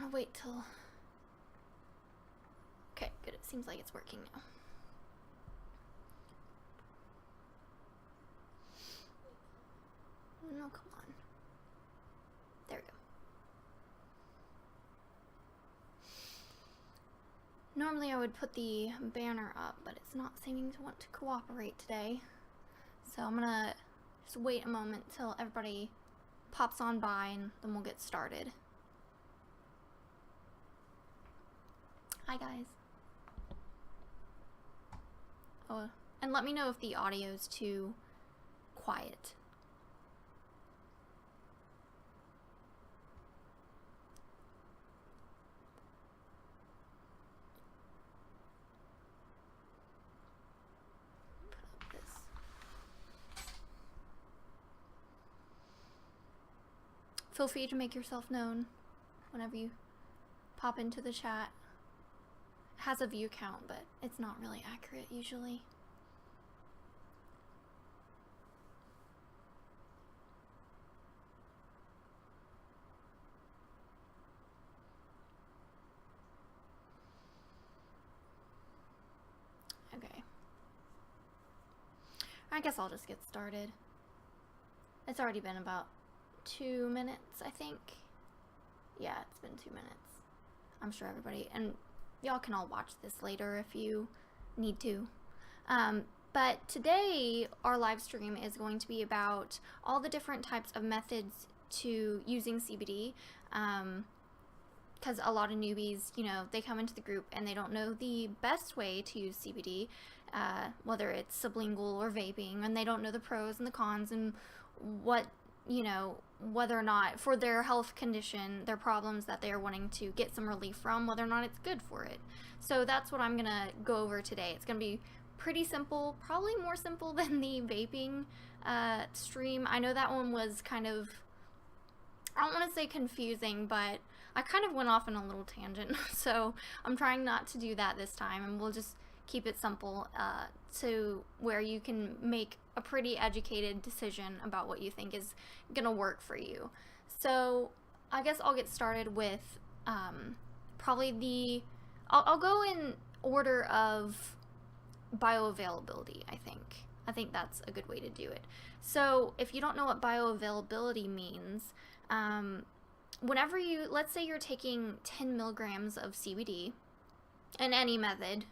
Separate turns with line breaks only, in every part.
gonna wait till... Okay, good. It seems like it's working now. No, come on. There we go. Normally I would put the banner up, but it's not seeming to want to cooperate today. So I'm gonna just wait a moment till everybody pops on by and then we'll get started. Hi guys. Oh, and let me know if the audio is too quiet. Feel free to make yourself known whenever you pop into the chat. It has a view count, but it's not really accurate usually. Okay. I guess I'll just get started. It's already been about 2 minutes, I think. Yeah, it's been 2 minutes. I'm sure everybody, and y'all can all watch this later if you need to. But today our live stream is going to be about all the different types of methods to using CBD. Because a lot of newbies, you know, they come into the group and they don't know the best way to use CBD, whether it's sublingual or vaping, and they don't know the pros and the cons and what, you know, whether or not for their health condition, their problems that they are wanting to get some relief from, whether or not it's good for it. So that's what I'm gonna go over today. It's gonna be pretty simple, probably more simple than the vaping stream. I know that one was kind of, I don't want to say confusing, but I kind of went off on a little tangent. So I'm trying not to do that this time, and we'll just keep it simple to where you can make a pretty educated decision about what you think is gonna work for you. So I guess I'll get started with probably I'll go in order of bioavailability. I think that's a good way to do it. So if you don't know what bioavailability means, whenever you, let's say you're taking 10 milligrams of CBD in any method,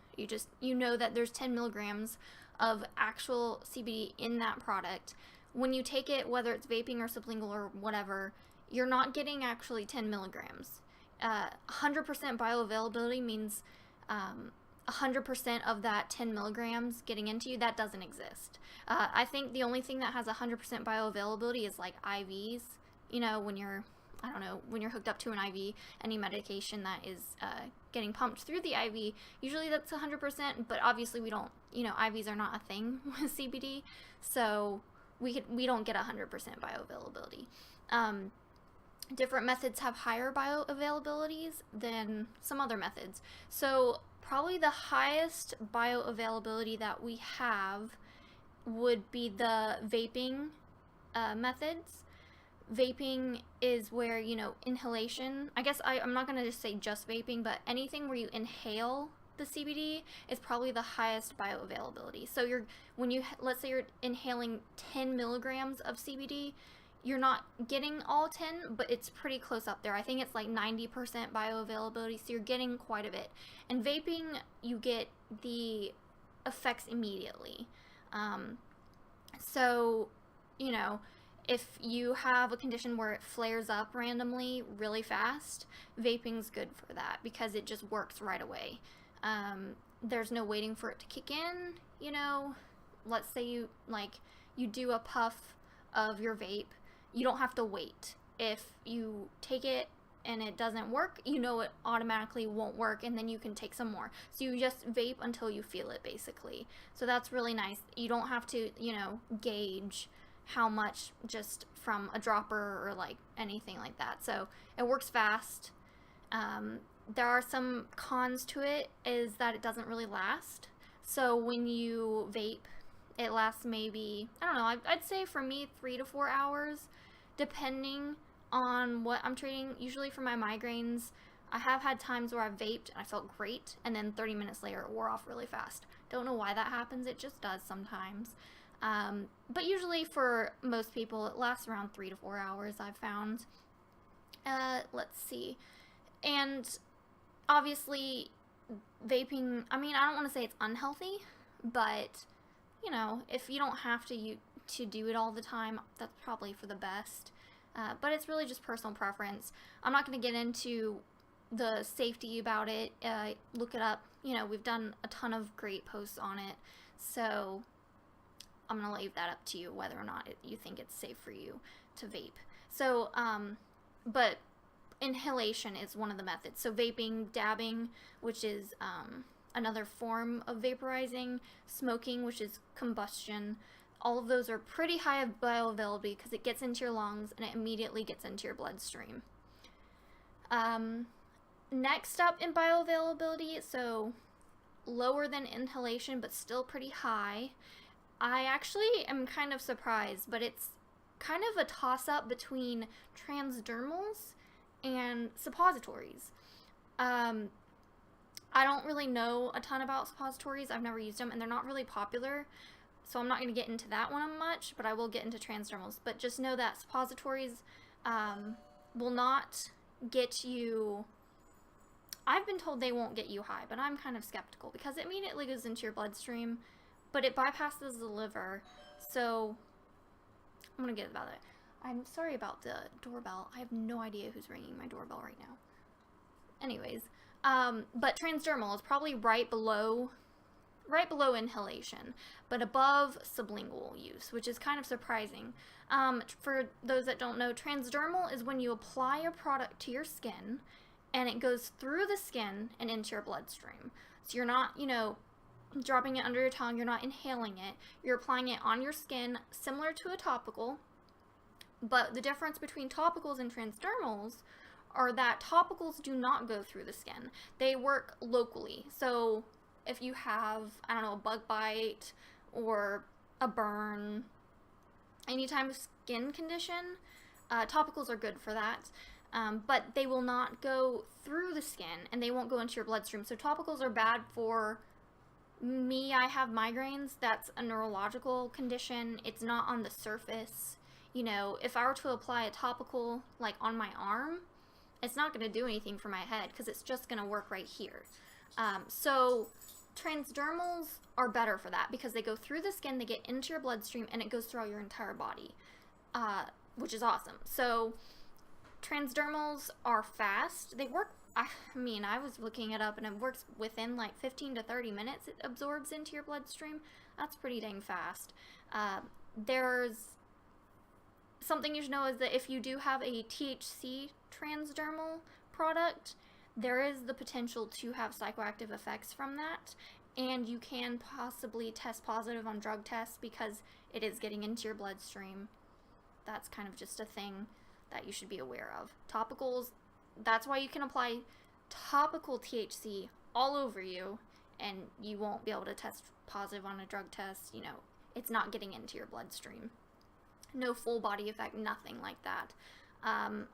you know that there's 10 milligrams of actual CBD in that product. When you take it, whether it's vaping or sublingual or whatever, you're not getting actually 10 milligrams. 100% bioavailability means 100% of that 10 milligrams getting into you. That doesn't exist. I think the only thing that has 100% bioavailability is like IVs. You know, when you're, I don't know, when you're hooked up to an IV, any medication that is getting pumped through the IV, usually that's 100%, but obviously we don't, you know, IVs are not a thing with CBD, so we don't get 100% bioavailability. Different methods have higher bioavailabilities than some other methods. So probably the highest bioavailability that we have would be the vaping methods. Vaping is where, you know, inhalation, I guess I'm not going to just say just vaping, but anything where you inhale the CBD is probably the highest bioavailability. So let's say you're inhaling 10 milligrams of CBD, you're not getting all 10, but it's pretty close up there. I think it's like 90% bioavailability, so you're getting quite a bit. And vaping, you get the effects immediately. So, you know, if you have a condition where it flares up randomly really fast, vaping's good for that because it just works right away. There's no waiting for it to kick in, you know. Let's say you do a puff of your vape, you don't have to wait. If you take it and it doesn't work, you know it automatically won't work, and then you can take some more. So you just vape until you feel it, basically. So that's really nice. You don't have to, you know, gauge how much just from a dropper or like anything like that. So it works fast. There are some cons to it, is that it doesn't really last. So when you vape, it lasts maybe, I don't know, I'd say for me 3 to 4 hours, depending on what I'm treating. Usually for my migraines, I have had times where I've vaped and I felt great, and then 30 minutes later it wore off really fast. Don't know why that happens, it just does sometimes. But usually for most people it lasts around 3 to 4 hours, I've found. Let's see. And obviously vaping, I mean, I don't want to say it's unhealthy, but you know, if you don't have to do it all the time, that's probably for the best. But it's really just personal preference. I'm not going to get into the safety about it. Look it up. You know, we've done a ton of great posts on it, so I'm going to leave that up to you whether or not you think it's safe for you to vape. So, but inhalation is one of the methods. So vaping, dabbing, which is another form of vaporizing, smoking, which is combustion. All of those are pretty high of bioavailability because it gets into your lungs and it immediately gets into your bloodstream. Next up in bioavailability, so lower than inhalation but still pretty high. I actually am kind of surprised, but it's kind of a toss-up between transdermals and suppositories. I don't really know a ton about suppositories. I've never used them, and they're not really popular, so I'm not going to get into that one much, but I will get into transdermals. But just know that suppositories will not get you... I've been told they won't get you high, but I'm kind of skeptical because it immediately goes into your bloodstream, but it bypasses the liver, so I'm going to get about it. I'm sorry about the doorbell. I have no idea who's ringing my doorbell right now. Anyways, but transdermal is probably right below inhalation, but above sublingual use, which is kind of surprising. For those that don't know, transdermal is when you apply a product to your skin and it goes through the skin and into your bloodstream. So you're not, you know, dropping it under your tongue, you're not inhaling it, you're applying it on your skin, similar to a topical. But the difference between topicals and transdermals are that topicals do not go through the skin. They work locally. So if you have, I don't know, a bug bite or a burn, any type of skin condition, topicals are good for that. But they will not go through the skin and they won't go into your bloodstream. So topicals are bad for me. I have migraines. That's a neurological condition. It's not on the surface. You know, if I were to apply a topical like on my arm, it's not going to do anything for my head because it's just going to work right here. So transdermals are better for that because they go through the skin, they get into your bloodstream, and it goes throughout your entire body, which is awesome. So transdermals are fast. They work, I mean, I was looking it up and it works within like 15 to 30 minutes. It absorbs into your bloodstream. That's pretty dang fast. There's something you should know is that if you do have a THC transdermal product, there is the potential to have psychoactive effects from that, and you can possibly test positive on drug tests because it is getting into your bloodstream. That's kind of just a thing that you should be aware of. Topicals, that's why you can apply topical THC all over you and you won't be able to test positive on a drug test. You know, it's not getting into your bloodstream. No full body effect, nothing like that.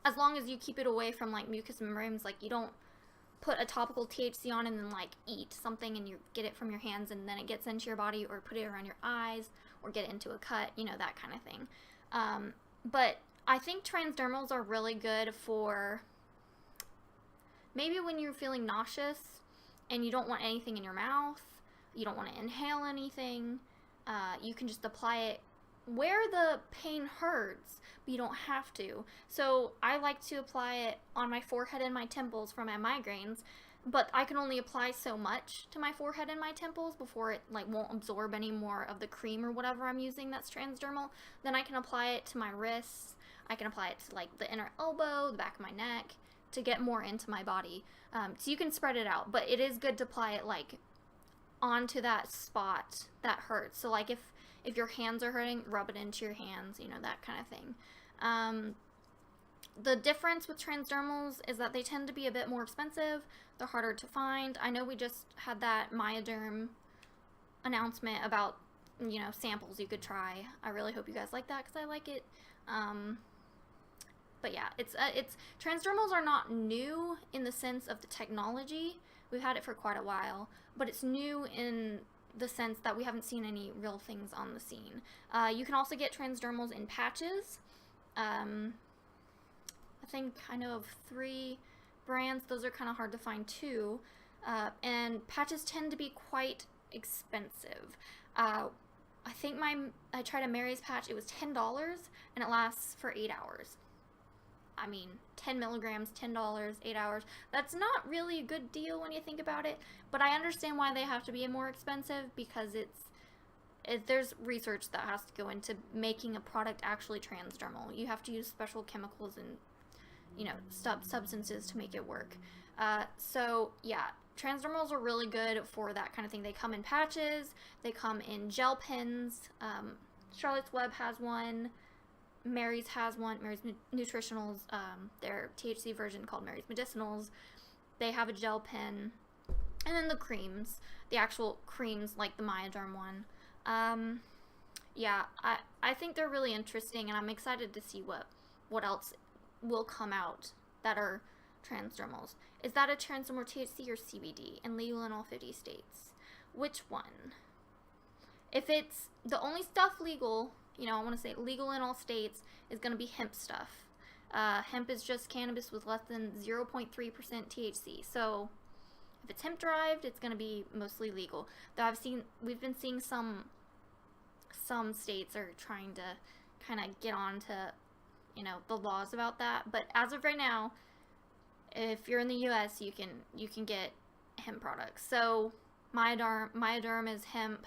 As long as you keep it away from like mucous membranes, like you don't put a topical THC on and then like eat something and you get it from your hands and then it gets into your body, or put it around your eyes or get it into a cut, you know, that kind of thing. But I think transdermals are really good for maybe when you're feeling nauseous and you don't want anything in your mouth, you don't want to inhale anything, you can just apply it where the pain hurts, but you don't have to. So I like to apply it on my forehead and my temples for my migraines, but I can only apply so much to my forehead and my temples before it like won't absorb any more of the cream or whatever I'm using that's transdermal. Then I can apply it to my wrists, I can apply it to like the inner elbow, the back of my neck, to get more into my body. So you can spread it out, but it is good to apply it like onto that spot that hurts. So like if your hands are hurting, rub it into your hands, you know, that kind of thing. The difference with transdermals is that they tend to be a bit more expensive. They're harder to find. I know we just had that Myoderm announcement about, you know, samples you could try. I really hope you guys like that because I like it. But yeah, it's transdermals are not new in the sense of the technology. We've had it for quite a while, but it's new in the sense that we haven't seen any real things on the scene. You can also get transdermals in patches. I think I know of 3 brands. Those are kind of hard to find too. And patches tend to be quite expensive. I think I tried a Mary's patch. It was $10 and it lasts for 8 hours. I mean, 10 milligrams, $10, 8 hours. That's not really a good deal when you think about it, but I understand why they have to be more expensive, because there's research that has to go into making a product actually transdermal. You have to use special chemicals and, you know, substances to make it work. So yeah, transdermals are really good for that kind of thing. They come in patches, they come in gel pens. Charlotte's Web has one. Mary's has one. Mary's Nutritionals, their THC version called Mary's Medicinals. They have a gel pen. And then the creams, the actual creams like the Myoderm one. Yeah, I think they're really interesting, and I'm excited to see what else will come out that are transdermals. Is that a transdermal THC or CBD and legal in all 50 states? Which one? If it's the only stuff legal, you know, I want to say legal in all states, is going to be hemp stuff. Hemp is just cannabis with less than 0.3% THC. So if it's hemp derived, it's going to be mostly legal. Though we've been seeing some states are trying to kind of get on to, you know, the laws about that. But as of right now, if you're in the U.S., you can get hemp products. So Myoderm is hemp.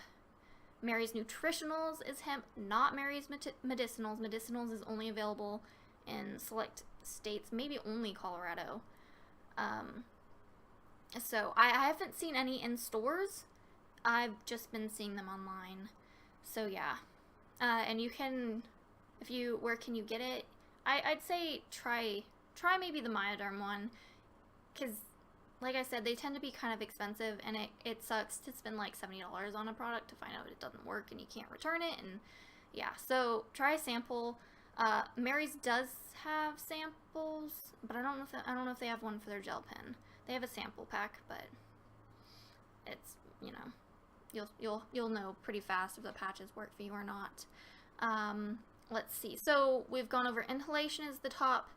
Mary's Nutritionals is hemp, not Mary's Medicinals. Medicinals is only available in select states, maybe only Colorado. So I haven't seen any in stores. I've just been seeing them online. So yeah, and you can, where can you get it? I'd say try maybe the Myoderm one, because like I said, they tend to be kind of expensive, and it sucks to spend like $70 on a product to find out it doesn't work and you can't return it. And yeah, so try a sample. Mary's does have samples, but I don't know if they have one for their gel pen. They have a sample pack, but it's, you know, you'll know pretty fast if the patches work for you or not. Let's see. So we've gone over Inhalation is the top.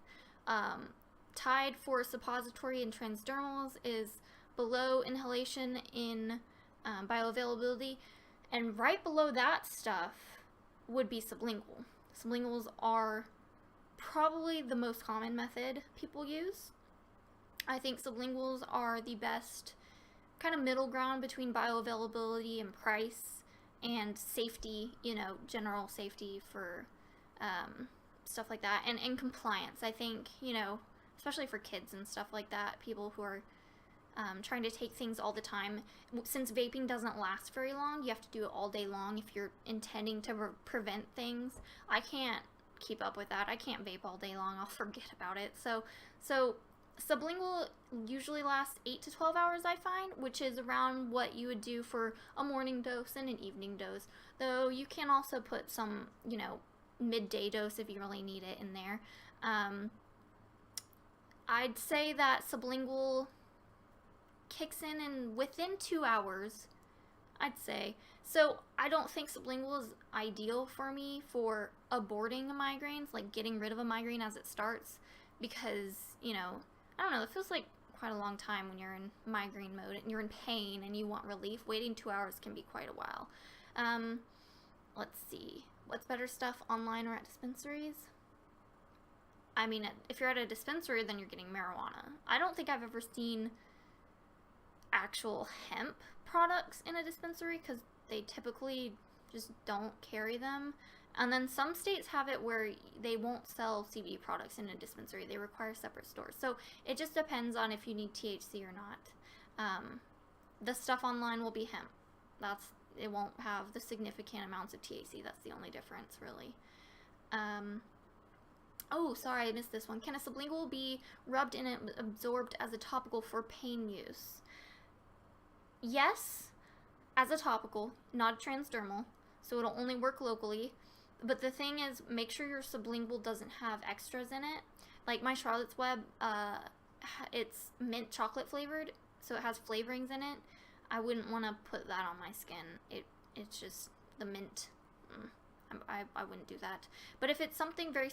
Tied for suppository and transdermals is below Inhalation in bioavailability, and right below that stuff would be sublingual. Sublinguals are probably the most common method people use. I think sublinguals are the best kind of middle ground between bioavailability and price and safety, you know, general safety for stuff like that, and compliance. I think, you know, especially for kids and stuff like that, people who are trying to take things all the time. Since vaping doesn't last very long, you have to do it all day long if you're intending to prevent things. I can't keep up with that. I can't vape all day long. I'll forget about it. So sublingual usually lasts 8 to 12 hours, I find, which is around what you would do for a morning dose and an evening dose. Though you can also put some, you know, midday dose if you really need it in there. I'd say that sublingual kicks in within 2 hours, I'd say. So I don't think sublingual is ideal for me for aborting migraines, like getting rid of a migraine as it starts, because, you know, I don't know, it feels like quite a long time when you're in migraine mode and you're in pain and you want relief. Waiting 2 hours can be quite a while. Let's see. What's better stuff, online or at dispensaries? I mean, if you're at a dispensary, then you're getting marijuana. I don't think I've ever seen actual hemp products in a dispensary, because they typically just don't carry them. And then some states have it where they won't sell CBD products in a dispensary. They require separate stores. So it just depends on if you need THC or not. The stuff online will be hemp. It won't have the significant amounts of THC. That's the only difference, really. Oh, sorry, I missed this one. Can a sublingual be rubbed in and absorbed as a topical for pain use? Yes, as a topical, not a transdermal, so it'll only work locally. But the thing is, make sure your sublingual doesn't have extras in it. Like my Charlotte's Web, it's mint chocolate flavored, so it has flavorings in it. I wouldn't want to put that on my skin. It's just the mint. I wouldn't do that. But if it's something very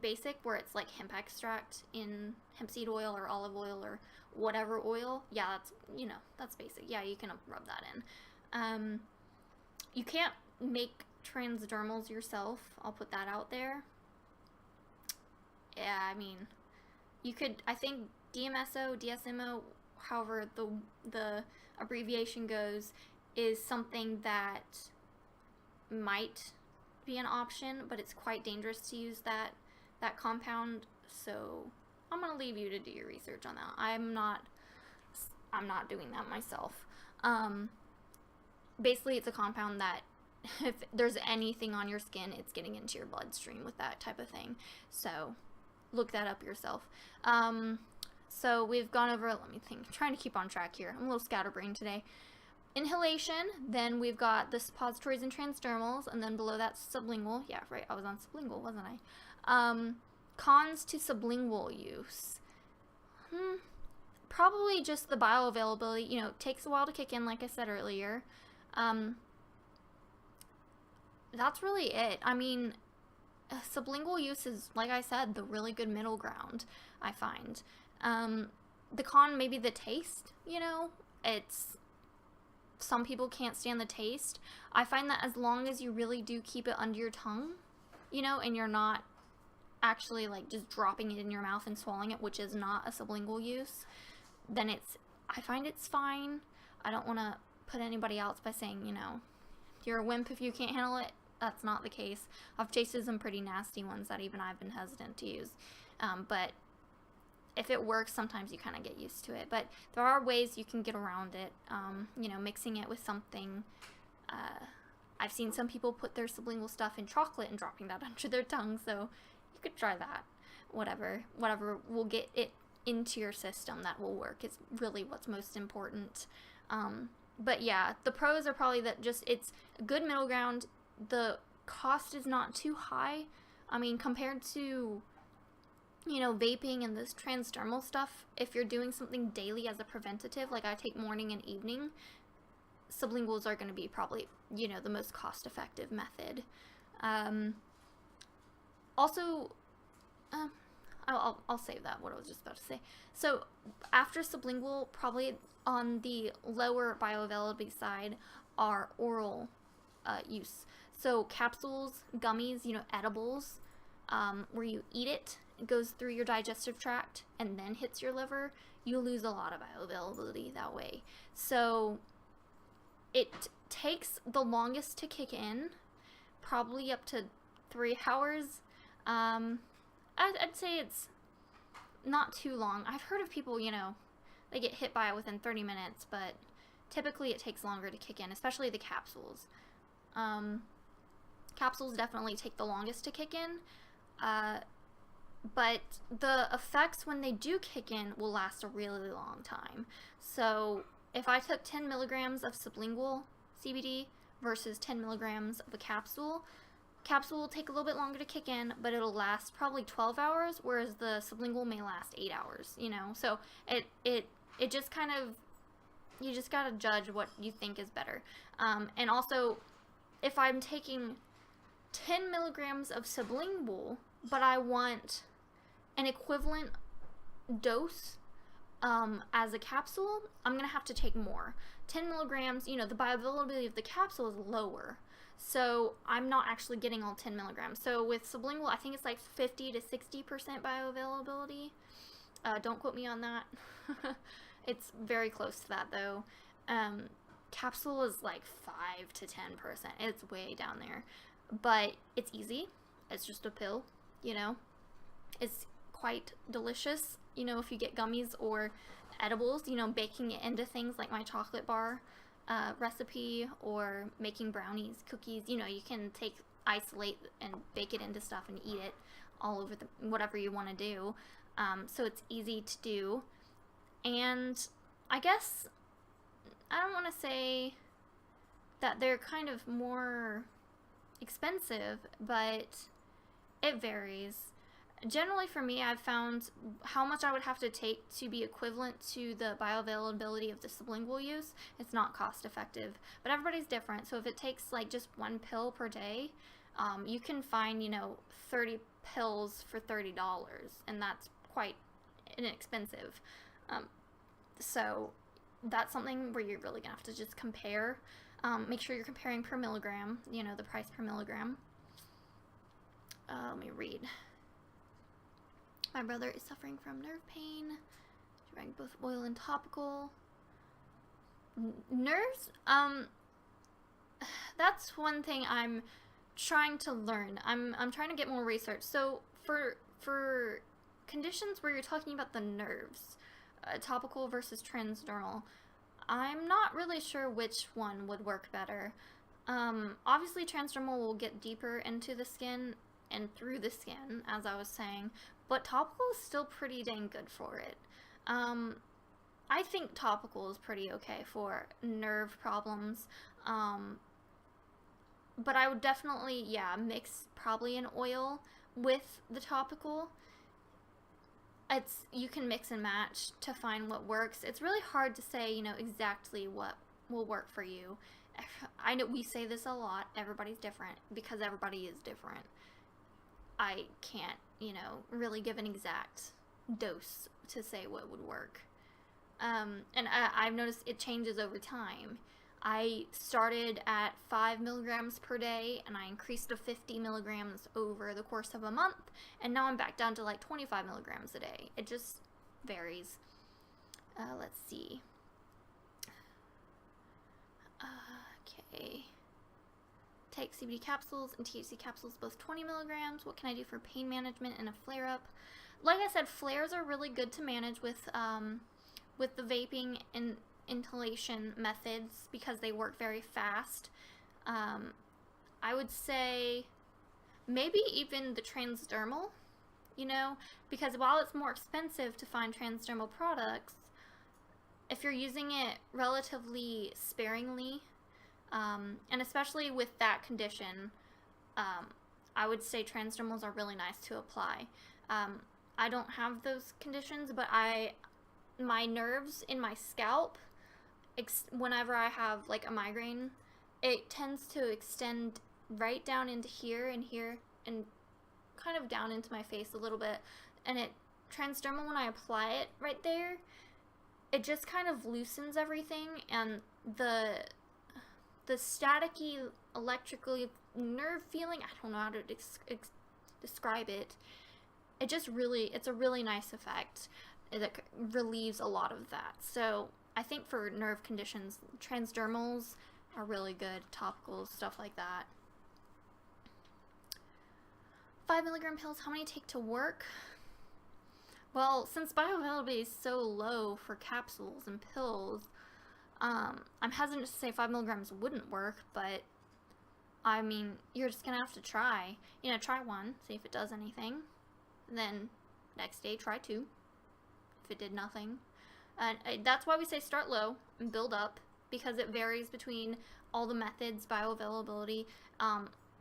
basic, where it's like hemp extract in hemp seed oil or olive oil or whatever oil, yeah, that's, you know, that's basic. Yeah, you can rub that in. You can't make transdermals yourself. I'll put that out there. Yeah, I mean, you could, I think DMSO, DSMO, however the abbreviation goes, is something that might be an option, but it's quite dangerous to use that compound, so I'm gonna leave you to do your research on that. I'm not doing that myself. Basically, it's a compound that if there's anything on your skin, it's getting into your bloodstream with that type of thing. So look that up yourself. So we've gone over, let me think, I'm trying to keep on track here. I'm a little scatterbrained today. Inhalation, then we've got the suppositories and transdermals, and then below that sublingual. Yeah, right, I was on sublingual, wasn't I? Cons to sublingual use. Probably just the bioavailability. You know, it takes a while to kick in, like I said earlier. That's really it. I mean, sublingual use is, like I said, the really good middle ground, I find. The con, maybe the taste, you know? Some people can't stand the taste. I find that as long as you really do keep it under your tongue, you know, and you're not actually, like, just dropping it in your mouth and swallowing it, which is not a sublingual use, then I find it's fine. I don't want to put anybody else by saying, you know, you're a wimp if you can't handle it. That's not the case. I've tasted some pretty nasty ones that even I've been hesitant to use. But if it works, sometimes you kind of get used to it. But there are ways you can get around it, you know, mixing it with something. I've seen some people put their sublingual stuff in chocolate and dropping that under their tongue, so you could try that. Whatever will get it into your system that will work is really what's most important. But yeah, the pros are probably that just it's a good middle ground. The cost is not too high. I mean, compared to, you know, vaping and this transdermal stuff, if you're doing something daily as a preventative, like I take morning and evening, sublinguals are going to be probably, you know, the most cost-effective method. Also, I'll save that, what I was just about to say. So, after sublingual, probably on the lower bioavailability side are oral use. So, capsules, gummies, you know, edibles, where you eat it, it goes through your digestive tract and then hits your liver, you lose a lot of bioavailability that way. So it takes the longest to kick in, probably up to 3 hours. I'd say it's not too long. I've heard of people, you know, they get hit by it within 30 minutes, but typically it takes longer to kick in, especially the capsules. Capsules definitely take the longest to kick in, but the effects when they do kick in will last a really long time. So if I took 10 milligrams of sublingual CBD versus 10 milligrams of a capsule will take a little bit longer to kick in, but it'll last probably 12 hours, whereas the sublingual may last 8 hours, you know? So it just kind of, you just gotta judge what you think is better. And also, if I'm taking 10 milligrams of sublingual, but I want an equivalent dose as a capsule, I'm going to have to take more. 10 milligrams, you know, the bioavailability of the capsule is lower, so I'm not actually getting all 10 milligrams. So with sublingual, I think it's like 50 to 60% bioavailability. Don't quote me on that. It's very close to that, though. Capsule is like 5 to 10%. It's way down there. But it's easy. It's just a pill, you know. It's quite delicious, you know, if you get gummies or edibles, you know, baking it into things like my chocolate bar recipe, or making brownies, cookies, you know, you can isolate and bake it into stuff and eat it all over whatever you want to do. So it's easy to do. And I guess I don't want to say that they're kind of more expensive, but it varies. Generally for me, I've found how much I would have to take to be equivalent to the bioavailability of the sublingual use. It's not cost effective, but everybody's different. So if it takes like just 1 pill per day, you can find, 30 pills for $30, and that's quite inexpensive. So that's something where you're really gonna have to just compare. Make sure you're comparing per milligram, the price per milligram. Let me read. My brother is suffering from nerve pain. She drank both oil and topical. Nerves, that's one thing I'm trying to learn. I'm trying to get more research. So for conditions where you're talking about the nerves, topical versus transdermal, I'm not really sure which one would work better. Obviously transdermal will get deeper into the skin and through the skin, as I was saying, but topical is still pretty dang good for it. I think topical is pretty okay for nerve problems, but I would definitely, mix probably an oil with the topical. You can mix and match to find what works. It's really hard to say, exactly what will work for you. I know we say this a lot, everybody's different, because everybody is different. I can't, really give an exact dose to say what would work. And I've noticed it changes over time. I started at 5 milligrams per day, and I increased to 50 milligrams over the course of a month, and now I'm back down to like 25 milligrams a day. It just varies. Let's see. Okay. Take CBD capsules and THC capsules, both 20 milligrams. What can I do for pain management and a flare-up? Like I said, flares are really good to manage with the vaping and inhalation methods because they work very fast. I would say maybe even the transdermal, because while it's more expensive to find transdermal products, if you're using it relatively sparingly, and especially with that condition, I would say transdermals are really nice to apply. I don't have those conditions, but my nerves in my scalp, whenever I have like a migraine, it tends to extend right down into here and here and kind of down into my face a little bit. And transdermal, when I apply it right there, it just kind of loosens everything, and the staticky electrical nerve feeling, I don't know how to describe it. It's a really nice effect that relieves a lot of that. So I think for nerve conditions, transdermals are really good, topicals, stuff like that. 5 milligram pills, how many take to work? Well, since bioavailability is so low for capsules and pills, I'm hesitant to say 5 milligrams wouldn't work, but I mean, you're just gonna have to try. Try 1, see if it does anything. Then next day, try 2. If it did nothing. And that's why we say start low and build up, because it varies between all the methods, bioavailability.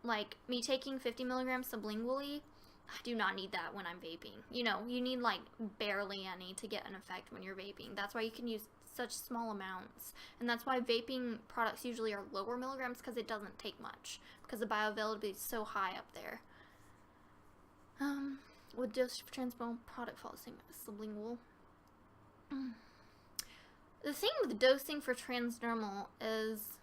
Like me taking 50 milligrams sublingually, I do not need that when I'm vaping. You need like barely any to get an effect when you're vaping. That's why you can use such small amounts, and that's why vaping products usually are lower milligrams, because it doesn't take much, because the bioavailability is so high up there. Would dosage for transdermal product follow the same as sublingual? The thing with dosing for transdermal is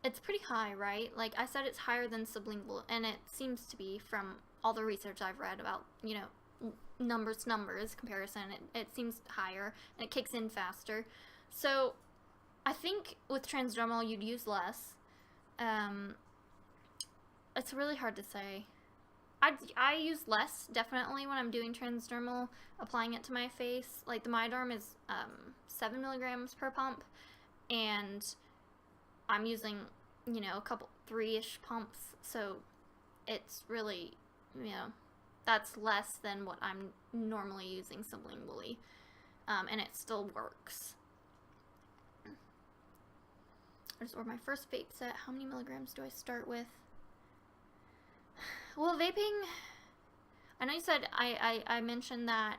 it's pretty high, right? Like I said, it's higher than sublingual, and it seems to be from all the research I've read about, numbers to numbers comparison. It seems higher, and it kicks in faster. So I think with transdermal you'd use less. It's really hard to say. I use less, definitely, when I'm doing transdermal, applying it to my face. Like the Myoderm is 7 milligrams per pump, and I'm using, a couple 3-ish pumps, so it's really, that's less than what I'm normally using sublingually, and it still works. I just ordered my first vape set. How many milligrams do I start with? Well, vaping, I know you said I mentioned that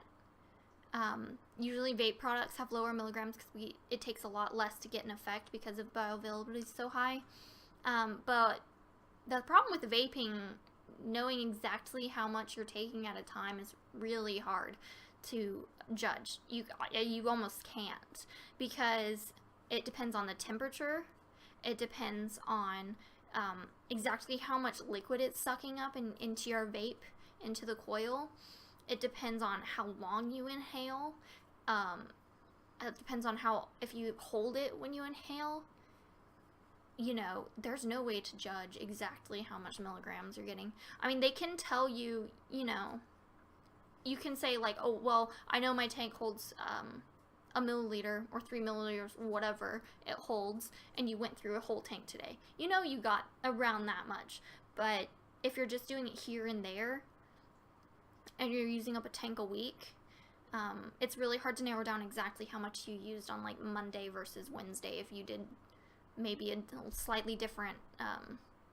usually vape products have lower milligrams because it takes a lot less to get an effect because of bioavailability is so high. But the problem with vaping, knowing exactly how much you're taking at a time is really hard to judge. You almost can't, because it depends on the temperature. It depends on exactly how much liquid it's sucking up into your vape, into the coil. It depends on how long you inhale. It depends on if you hold it when you inhale. You know, there's no way to judge exactly how much milligrams you're getting. I mean, they can tell you, you know, you can say like, oh, well, I know my tank holds a milliliter or 3 milliliters, whatever it holds, and you went through a whole tank today. You know you got around that much. But if you're just doing it here and there, and you're using up a tank a week, it's really hard to narrow down exactly how much you used on like Monday versus Wednesday if you did maybe a slightly different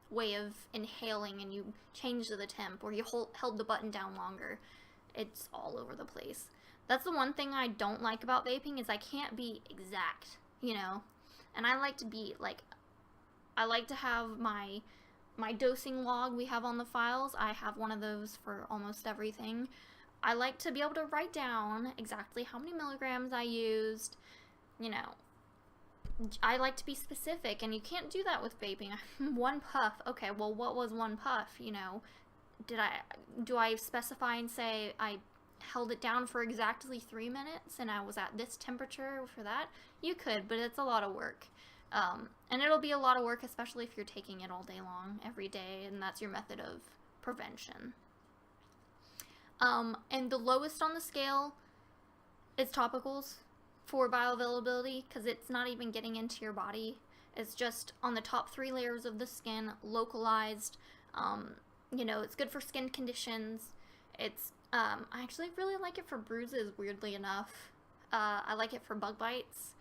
way of inhaling and you changed the temp, or you held the button down longer. It's all over the place. That's the one thing I don't like about vaping, is I can't be exact, you know. And I like to be like, I like to have my dosing log we have on the files. I have one of those for almost everything. I like to be able to write down exactly how many milligrams I used, you know. I like to be specific, and you can't do that with vaping. One puff. Okay, well, what was one puff? You know, do I specify and say I held it down for exactly 3 minutes and I was at this temperature for that? You could, but it's a lot of work. And it'll be a lot of work, especially if you're taking it all day long, every day, and that's your method of prevention. And the lowest on the scale is topicals for bioavailability, because it's not even getting into your body. It's just on the top 3 layers of the skin, localized. You know, it's good for skin conditions. It's, I actually really like it for bruises, weirdly enough. I like it for bug bites.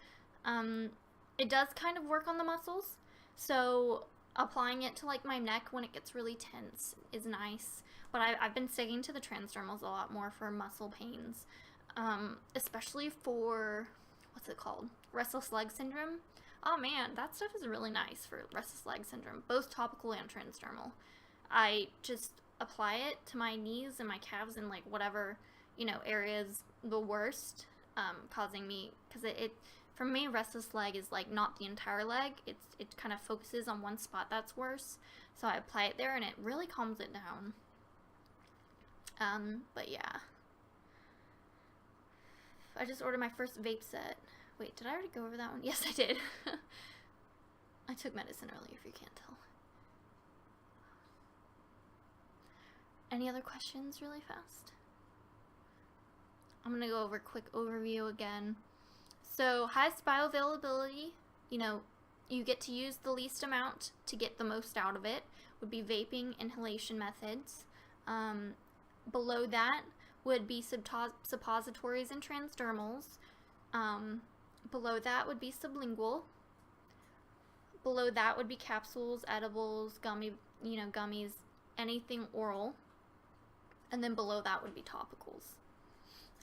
It does kind of work on the muscles, so applying it to like my neck when it gets really tense is nice. But I've been sticking to the Transdermals a lot more for muscle pains. Especially for, what's it called? Restless leg syndrome. Oh man, that stuff is really nice for restless leg syndrome, both topical and transdermal. I just apply it to my knees and my calves and like whatever, you know, areas the worst, causing me, because it for me, restless leg is like not the entire leg. It kind of focuses on one spot that's worse. So I apply it there and it really calms it down. But yeah. I just ordered my first vape set. Wait, did I already go over that one? Yes, I did. I took medicine earlier, if you can't tell. Any other questions really fast? I'm going to go over a quick overview again. So, highest bioavailability, you know, you get to use the least amount to get the most out of it, would be vaping inhalation methods. Below that would be suppositories and transdermals. Below that would be sublingual. Below that would be capsules, edibles, gummies, anything oral. And then below that would be topicals.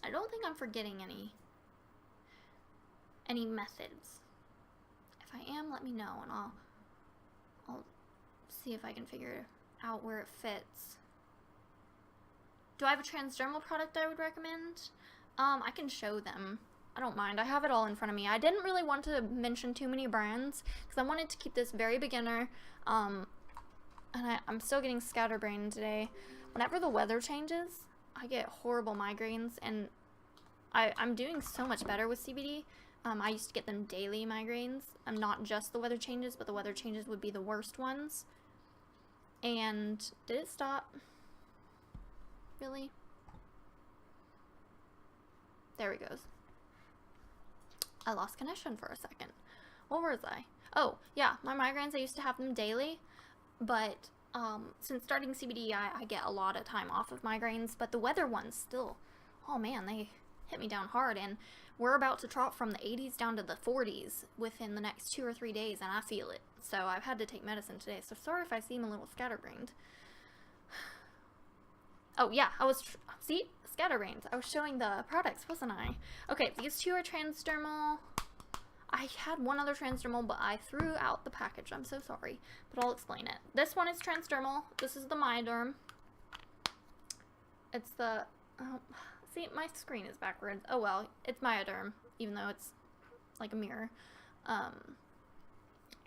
I don't think I'm forgetting any methods. If I am, let me know and I'll see if I can figure out where it fits. Do I have a transdermal product I would recommend? I can show them. I don't mind. I have it all in front of me. I didn't really want to mention too many brands because I wanted to keep this very beginner. And I'm still getting scatterbrained today. Whenever the weather changes, I get horrible migraines, and I'm doing so much better with CBD. I used to get them daily migraines. Not just the weather changes, but the weather changes would be the worst ones. And did it stop? Really? There it goes. I lost connection for a second. What was I? Oh, yeah, my migraines, I used to have them daily, but since starting CBD, I get a lot of time off of migraines, but the weather ones still, oh man, they hit me down hard, and we're about to drop from the 80s down to the 40s within the next 2 or 3 days, and I feel it. So I've had to take medicine today, so sorry if I seem a little scatterbrained. Oh, yeah, see? Scatterbrains. I was showing the products, wasn't I? Okay, these two are Transdermal. I had one other Transdermal, but I threw out the package. I'm so sorry, but I'll explain it. This one is Transdermal. This is the Myoderm. It's the, oh, see, my screen is backwards. Oh well, it's Myoderm, even though it's like a mirror.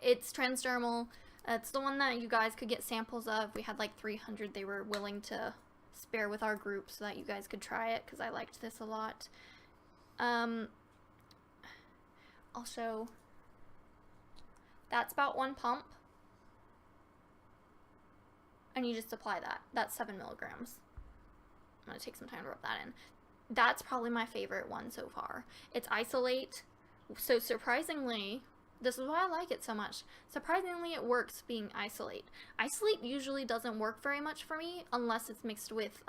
It's Transdermal. It's the one that you guys could get samples of. We had like 300 they were willing to spare with our group so that you guys could try it, because I liked this a lot. I'll show. That's about 1 pump. And you just apply that. That's 7 milligrams. I'm going to take some time to rub that in. That's probably my favorite one so far. It's isolate. So surprisingly, this is why I like it so much. Surprisingly, it works being isolate. Isolate usually doesn't work very much for me unless it's mixed with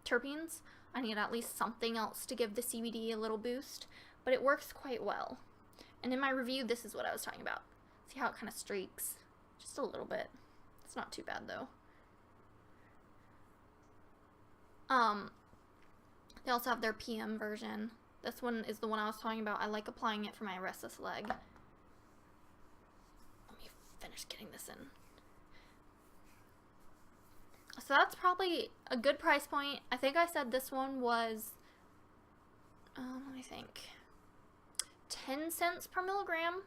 terpenes. I need at least something else to give the CBD a little boost. But it works quite well. And in my review, this is what I was talking about. See how it kind of streaks? Just a little bit. It's not too bad though. They also have their PM version. This one is the one I was talking about. I like applying it for my restless leg. Let me finish getting this in. So that's probably a good price point. I think I said this one was, let me think, 10 cents per milligram.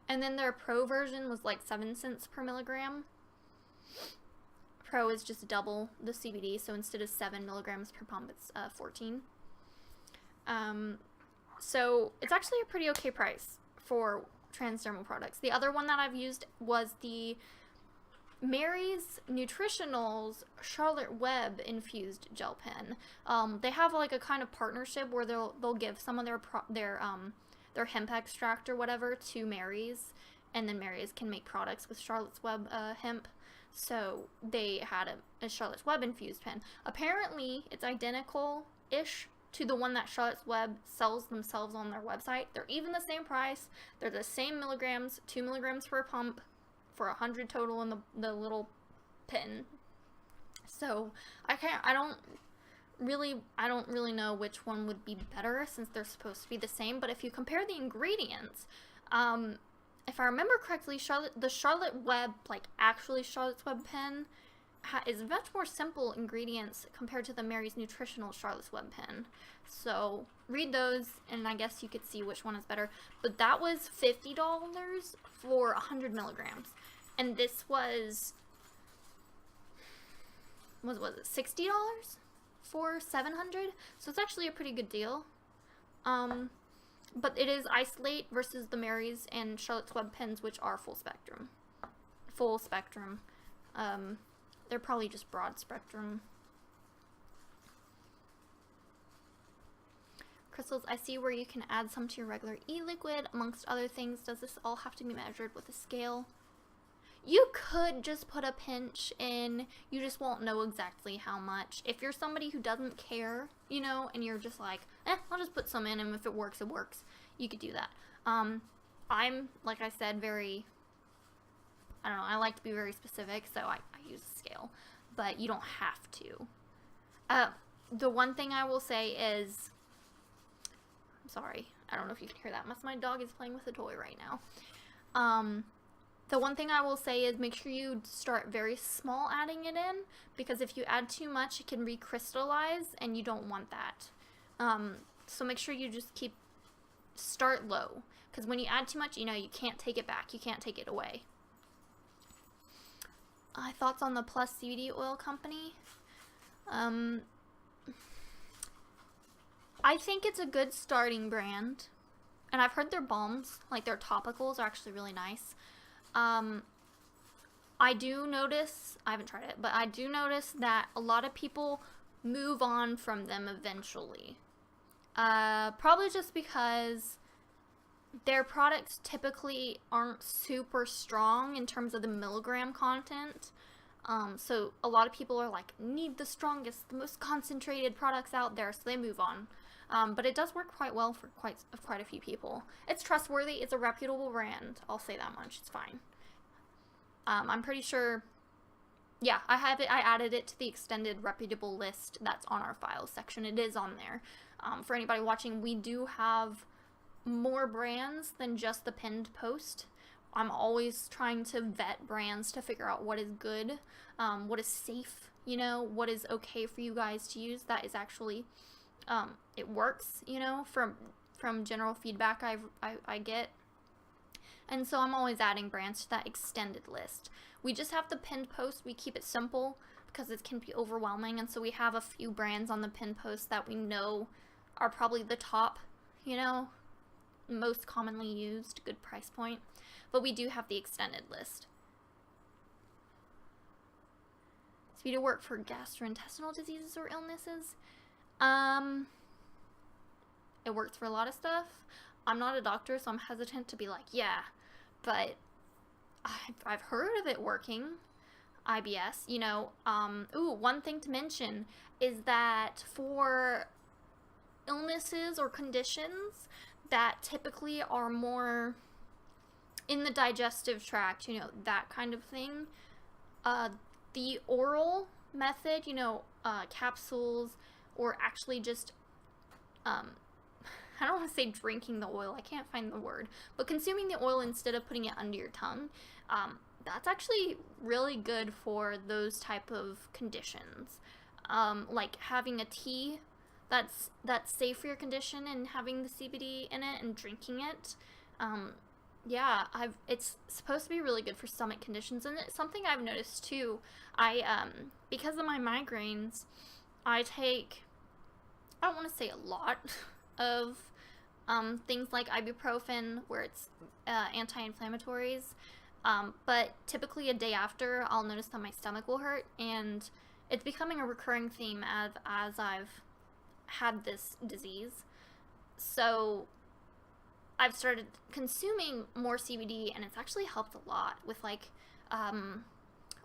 And then their Pro version was like 7 cents per milligram. Pro is just double the CBD, so instead of 7 milligrams per pump, it's 14. So it's actually a pretty okay price for Transdermal products. The other one that I've used was the Mary's Nutritionals Charlotte Web infused gel pen. They have like a kind of partnership where they'll give some of their hemp extract or whatever to Mary's, and then Mary's can make products with Charlotte's Web hemp. So they had a Charlotte's Web infused pen. Apparently, it's identical-ish to the one that Charlotte's Web sells themselves on their website. They're even the same price. They're the same milligrams, 2 milligrams per pump for 100 total in the little pen. So I don't really know which one would be better since they're supposed to be the same. But if you compare the ingredients, if I remember correctly, the Charlotte Web, like actually Charlotte's Web pen, is much more simple ingredients compared to the Mary's Nutritional Charlotte's Web pen. So read those, and I guess you could see which one is better. But that was $50 for 100 milligrams, and this was it $60 for 700? So it's actually a pretty good deal. But it is isolate versus the Mary's and Charlotte's Web pens, which are full spectrum. Full spectrum. They're probably just broad spectrum. Crystals, I see where you can add some to your regular e-liquid, amongst other things. Does this all have to be measured with a scale? You could just put a pinch in. You just won't know exactly how much. If you're somebody who doesn't care, you know, and you're just like, I'll just put some in, and if it works, it works. You could do that. I'm, like I said, I don't know, I like to be very specific, so I use a scale. But you don't have to. The one thing I will say is, I'm sorry, I don't know if you can hear that. My dog is playing with a toy right now. The one thing I will say is make sure you start very small adding it in, because if you add too much, it can recrystallize, and you don't want that. So make sure you just start low, because when you add too much, you know, you can't take it back. You can't take it away. Thoughts on the Plus CBD oil company? I think it's a good starting brand, and I've heard their balms, like their topicals, are actually really nice. I do notice, I haven't tried it, but I do notice that a lot of people move on from them eventually. Probably just because their products typically aren't super strong in terms of the milligram content. So a lot of people are like, need the strongest, the most concentrated products out there, so they move on. But it does work quite well for quite a few people. It's trustworthy. It's a reputable brand. I'll say that much. It's fine. I'm pretty sure yeah, I have it. I added it to the extended reputable list that's on our files section. It is on there. For anybody watching, we do have more brands than just the pinned post. I'm always trying to vet brands to figure out what is good, what is safe, you know, what is okay for you guys to use. That is actually, it works, you know, from general feedback I get. And so I'm always adding brands to that extended list. We just have the pinned post. We keep it simple because it can be overwhelming. And so we have a few brands on the pinned post that we know are probably the top, you know, most commonly used, good price point. But we do have the extended list. CBD work for gastrointestinal diseases or illnesses. It works for a lot of stuff. I'm not a doctor, so I'm hesitant to be like, yeah, but I've heard of it working. IBS, you know. One thing to mention is that for illnesses or conditions that typically are more in the digestive tract, you know, that kind of thing, the oral method, you know, capsules, or actually just, I don't want to say drinking the oil, I can't find the word, but consuming the oil instead of putting it under your tongue, that's actually really good for those type of conditions. Like having a tea that's safe for your condition and having the CBD in it and drinking it. Yeah, it's supposed to be really good for stomach conditions, and it's something I've noticed too. Because of my migraines, I take, I don't want to say a lot of things like ibuprofen, where it's anti-inflammatories, but typically a day after, I'll notice that my stomach will hurt, and it's becoming a recurring theme as I've had this disease. So I've started consuming more CBD, and it's actually helped a lot with, like,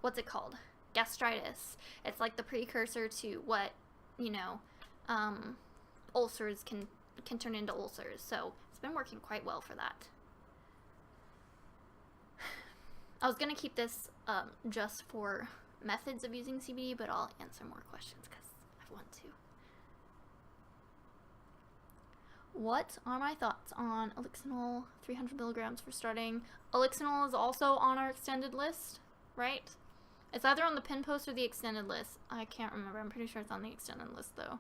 what's it called? Gastritis. It's like the precursor to what, you know, ulcers can turn into ulcers. So it's been working quite well for that. I was gonna keep this just for methods of using CBD, but I'll answer more questions because I want to. What are my thoughts on Elixinol 300 milligrams for starting? Elixinol is also on our extended list, right? It's either on the pin post or the extended list. I can't remember. I'm pretty sure it's on the extended list though.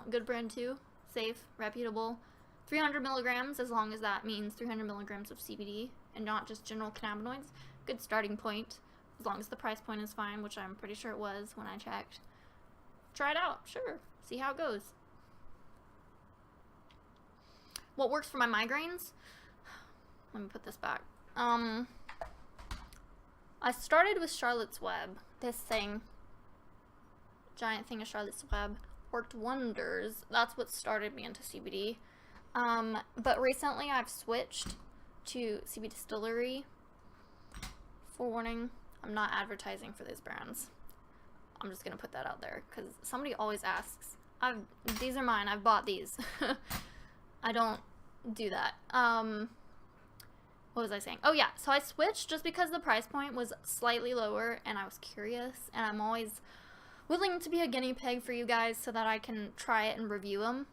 Good brand too. Safe, reputable. 300 milligrams, as long as that means 300 milligrams of CBD and not just general cannabinoids. Good starting point, as long as the price point is fine, which I'm pretty sure it was when I checked. Try it out, sure. See how it goes. What works for my migraines? Let me put this back. I started with Charlotte's Web. This thing, giant thing of Charlotte's Web, worked wonders. That's what started me into CBD. But recently I've switched to CBD Distillery. Forewarning, I'm not advertising for these brands. I'm just gonna put that out there because somebody always asks. These are mine. I've bought these. I don't do that. What was I saying? Oh yeah, so I switched just because the price point was slightly lower and I was curious, and I'm always willing to be a guinea pig for you guys so that I can try it and review them,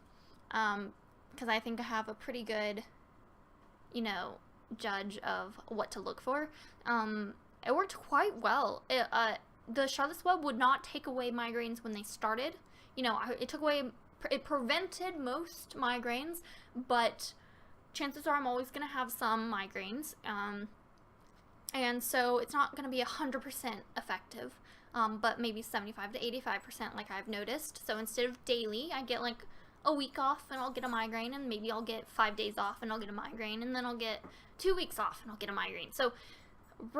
because I think I have a pretty good, you know, judge of what to look for. It worked quite well. The Charlotte's Web would not take away migraines when they started. You know, it prevented most migraines, but chances are I'm always going to have some migraines, and so it's not going to be 100% effective, but maybe 75 to 85% like I've noticed. So instead of daily, I get like a week off and I'll get a migraine, and maybe I'll get 5 days off and I'll get a migraine, and then I'll get 2 weeks off and I'll get a migraine. So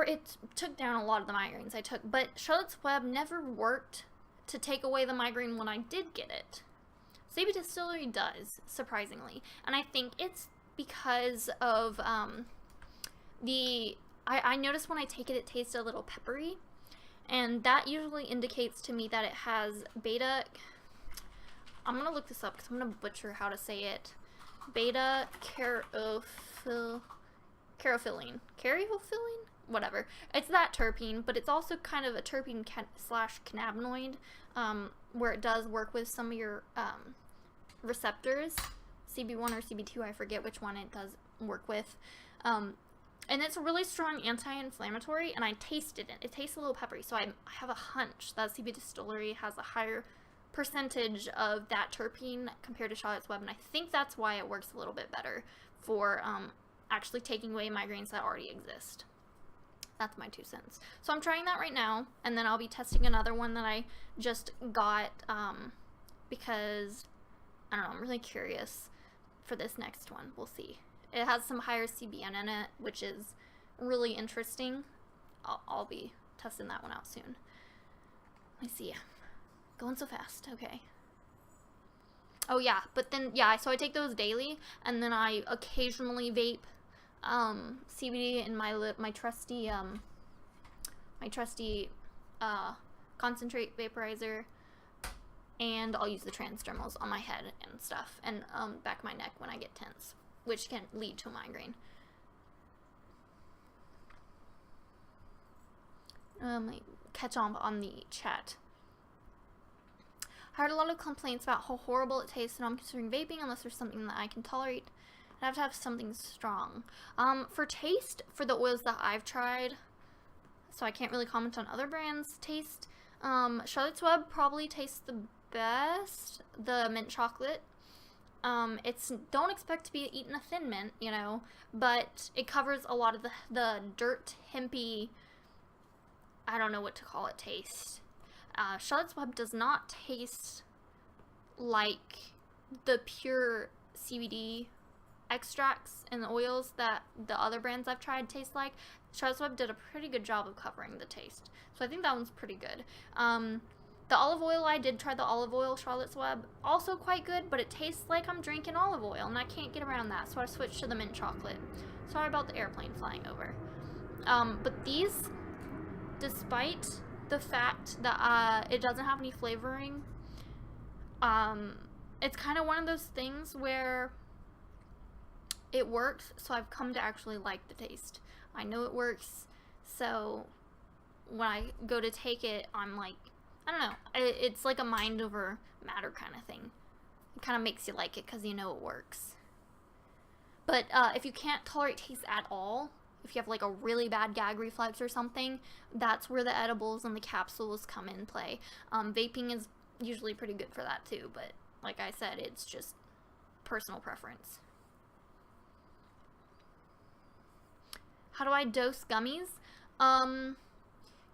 it took down a lot of the migraines I took, but Charlotte's Web never worked to take away the migraine when I did get it. CBD Distillery does, surprisingly, and I think it's because of I noticed when I take it, it tastes a little peppery, and that usually indicates to me that it has beta, I'm gonna look this up because I'm gonna butcher how to say it, beta caryophyllene. whatever. It's that terpene, but it's also kind of a terpene slash cannabinoid, where it does work with some of your receptors, CB1 or CB2, I forget which one it does work with. And it's a really strong anti-inflammatory, and I tasted it. It tastes a little peppery, so I have a hunch that CB Distillery has a higher percentage of that terpene compared to Charlotte's Web, and I think that's why it works a little bit better for actually taking away migraines that already exist. That's my 2 cents. So I'm trying that right now, and then I'll be testing another one that I just got because, I don't know, I'm really curious for this next one. We'll see. It has some higher CBN in it, which is really interesting. I'll be testing that one out soon. Let me see. Going so fast. Okay. Oh yeah, but then, yeah, so I take those daily, and then I occasionally vape CBD in my trusty concentrate vaporizer, and I'll use the Transdermals on my head and stuff, and back of my neck when I get tense, which can lead to a migraine. Catch on the chat. I heard a lot of complaints about how horrible it tastes, and I'm considering vaping unless there's something that I can tolerate. I have to have something strong. For taste, for the oils that I've tried, so I can't really comment on other brands' taste. Charlotte's Web probably tastes the best. The mint chocolate. It's, don't expect to be eating a thin mint, you know, but it covers a lot of the dirt, hempy, I don't know what to call it, taste. Charlotte's Web does not taste like the pure CBD extracts and the oils that the other brands I've tried taste like. Charlotte's Web did a pretty good job of covering the taste, so I think that one's pretty good. The olive oil, I did try the olive oil Charlotte's Web, also quite good, but it tastes like I'm drinking olive oil, and I can't get around that, so I switched to the mint chocolate. Sorry about the airplane flying over. But these, despite the fact that it doesn't have any flavoring, it's kind of one of those things where it works, so I've come to actually like the taste. I know it works, so when I go to take it, I'm like, I don't know, it's like a mind over matter kind of thing. It kind of makes you like it because you know it works. But if you can't tolerate taste at all, if you have like a really bad gag reflex or something, that's where the edibles and the capsules come in play. Vaping is usually pretty good for that too, but like I said, it's just personal preference. How do I dose gummies?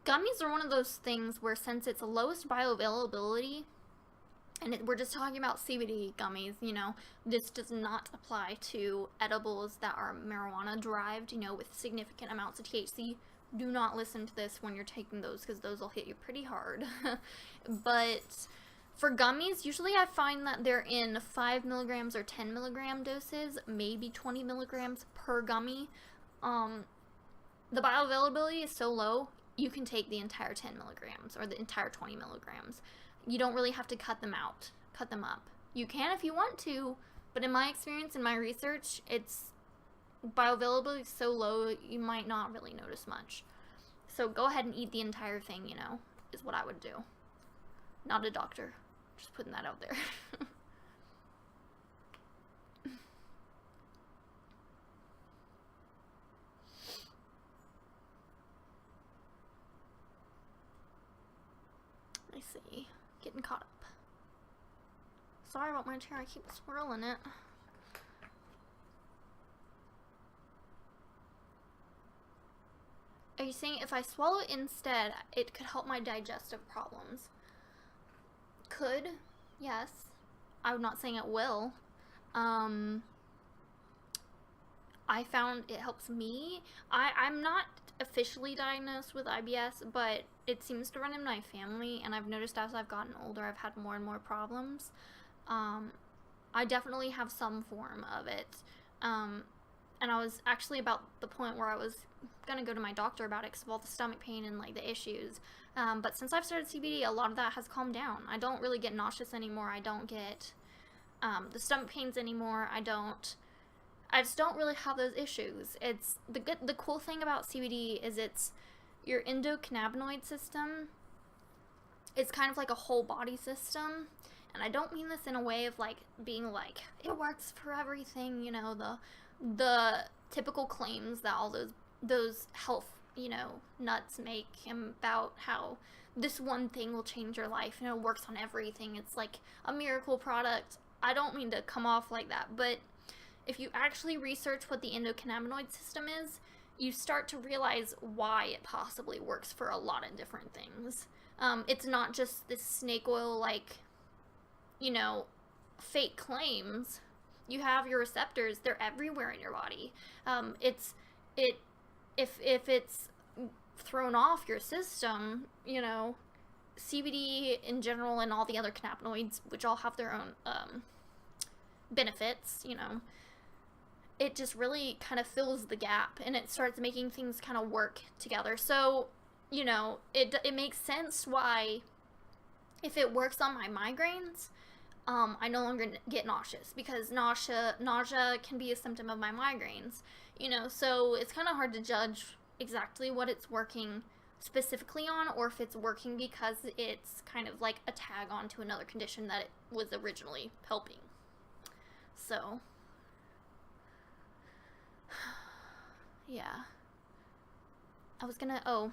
Gummies are one of those things where, since it's the lowest bioavailability, and we're just talking about CBD gummies, you know, this does not apply to edibles that are marijuana derived, you know, with significant amounts of THC. Do not listen to this when you're taking those, because those will hit you pretty hard. But for gummies, usually I find that they're in 5 milligrams or 10 milligram doses, maybe 20 milligrams per gummy. The bioavailability is so low, you can take the entire 10 milligrams or the entire 20 milligrams. You don't really have to cut them up. You can if you want to, but in my experience, in my research, it's bioavailability is so low, you might not really notice much. So go ahead and eat the entire thing, you know, is what I would do. Not a doctor. Just putting that out there. I see. Getting caught up. Sorry about my chair, I keep swirling it. Are you saying if I swallow it instead, it could help my digestive problems? Could, yes. I'm not saying it will. I found it helps me. I'm not officially diagnosed with IBS, but it seems to run in my family, and I've noticed as I've gotten older, I've had more and more problems. I definitely have some form of it. And I was actually about the point where I was gonna go to my doctor about it because of all the stomach pain and like the issues. But since I've started CBD, a lot of that has calmed down. I don't really get nauseous anymore. I don't get the stomach pains anymore. I don't. I just don't really have those issues. It's the cool thing about CBD is it's your endocannabinoid system. It's kind of like a whole body system. And I don't mean this in a way of like being like it works for everything, you know, the typical claims that all those health, you know, nuts make about how this one thing will change your life and it works on everything. It's like a miracle product. I don't mean to come off like that, but if you actually research what the endocannabinoid system is, you start to realize why it possibly works for a lot of different things. It's not just this snake oil, like, you know, fake claims. You have your receptors; they're everywhere in your body. If it's thrown off your system, you know, CBD in general and all the other cannabinoids, which all have their own benefits, you know, it just really kind of fills the gap and it starts making things kind of work together. So, you know, it makes sense why, if it works on my migraines, I no longer get nauseous, because nausea can be a symptom of my migraines, you know, so it's kind of hard to judge exactly what it's working specifically on, or if it's working because it's kind of like a tag on to another condition that it was originally helping. So, yeah. I was gonna, let's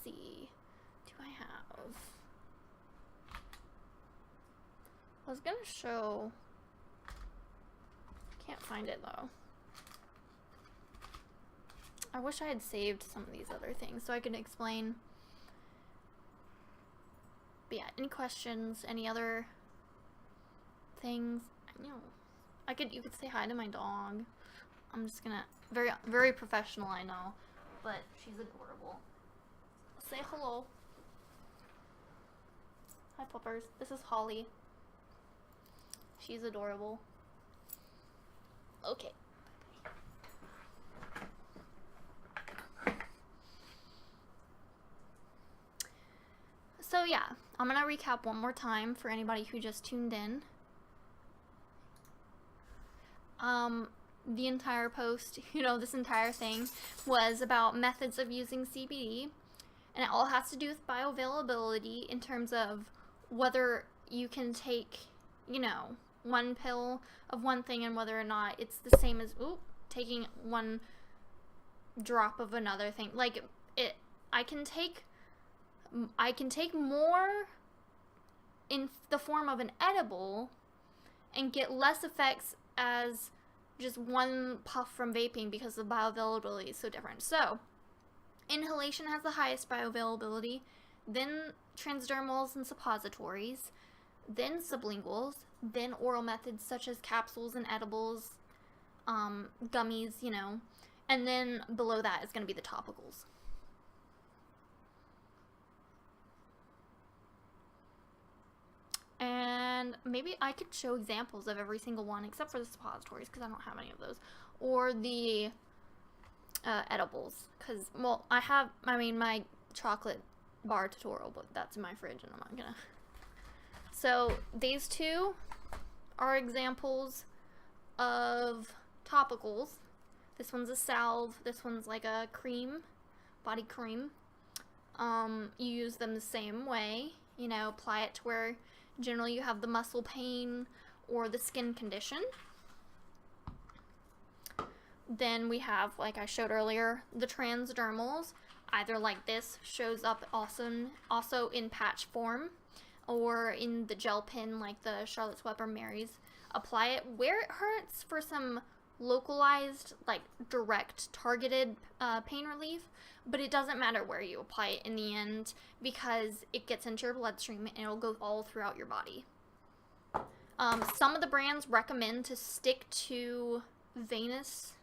see, I was gonna show, can't find it though. I wish I had saved some of these other things so I could explain. But yeah, any questions, any other things? I know. You could say hi to my dog. I'm just gonna, very professional, I know, but she's adorable. Say hello. Hi, puppers. This is Holly. She's adorable. Okay. So yeah, I'm gonna recap one more time for anybody who just tuned in. The entire post, you know, this entire thing was about methods of using CBD, and it all has to do with bioavailability in terms of whether you can take, you know, one pill of one thing and whether or not it's the same as taking one drop of another thing. Like, I can take more in the form of an edible and get less effects as just one puff from vaping because the bioavailability is so different. So, inhalation has the highest bioavailability, then transdermals and suppositories, then sublinguals, then oral methods such as capsules and edibles, gummies, you know, and then below that is going to be the topicals. And maybe I could show examples of every single one except for the suppositories, because I don't have any of those, or the edibles, because, well, I mean my chocolate bar tutorial, but that's in my fridge and I'm not gonna. So these two are examples of topicals. This one's a salve, this one's like a cream, body cream. You use them the same way, you know, apply it to where generally you have the muscle pain or the skin condition. Then we have, like I showed earlier, the transdermals, either like this, shows up also in patch form, or in the gel pen like the Charlotte's Web or Mary's. Apply it where it hurts for some localized, like direct targeted pain relief, but it doesn't matter where you apply it in the end because it gets into your bloodstream and it'll go all throughout your body. Some of the brands recommend to stick to venous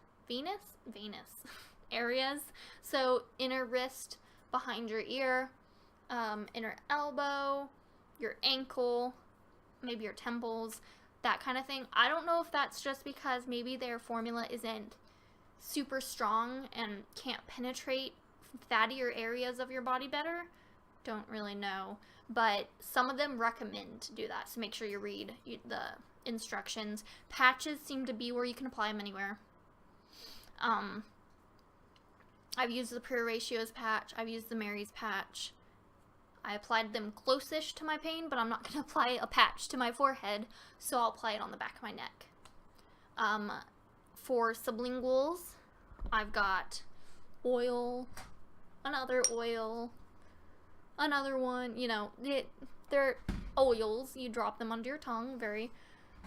areas, so inner wrist, behind your ear, inner elbow, your ankle, maybe your temples, that kind of thing. I don't know if that's just because maybe their formula isn't super strong and can't penetrate fattier areas of your body better. Don't really know, but some of them recommend to do that, so make sure you read the instructions. Patches seem to be where you can apply them anywhere. I've used the Pure Ratios patch. I've used the Mary's patch. I applied them close-ish to my pain, but I'm not going to apply a patch to my forehead, so I'll apply it on the back of my neck. For sublinguals, I've got oil, another one, you know, they're oils. You drop them under your tongue, very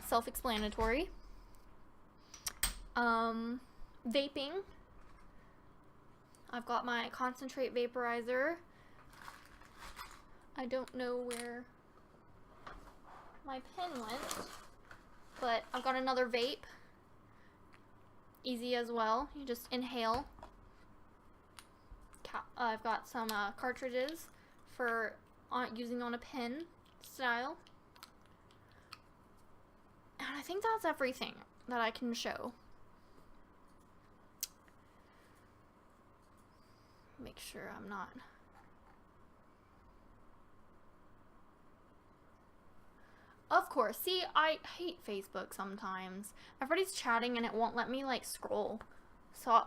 self-explanatory. Vaping, I've got my concentrate vaporizer. I don't know where my pen went, but I've got another vape. Easy as well. You just inhale. I've got some cartridges for using on a pen style. And I think that's everything that I can show. Make sure I'm not... Of course. See, I hate Facebook sometimes. Everybody's chatting and it won't let me, like, scroll. So,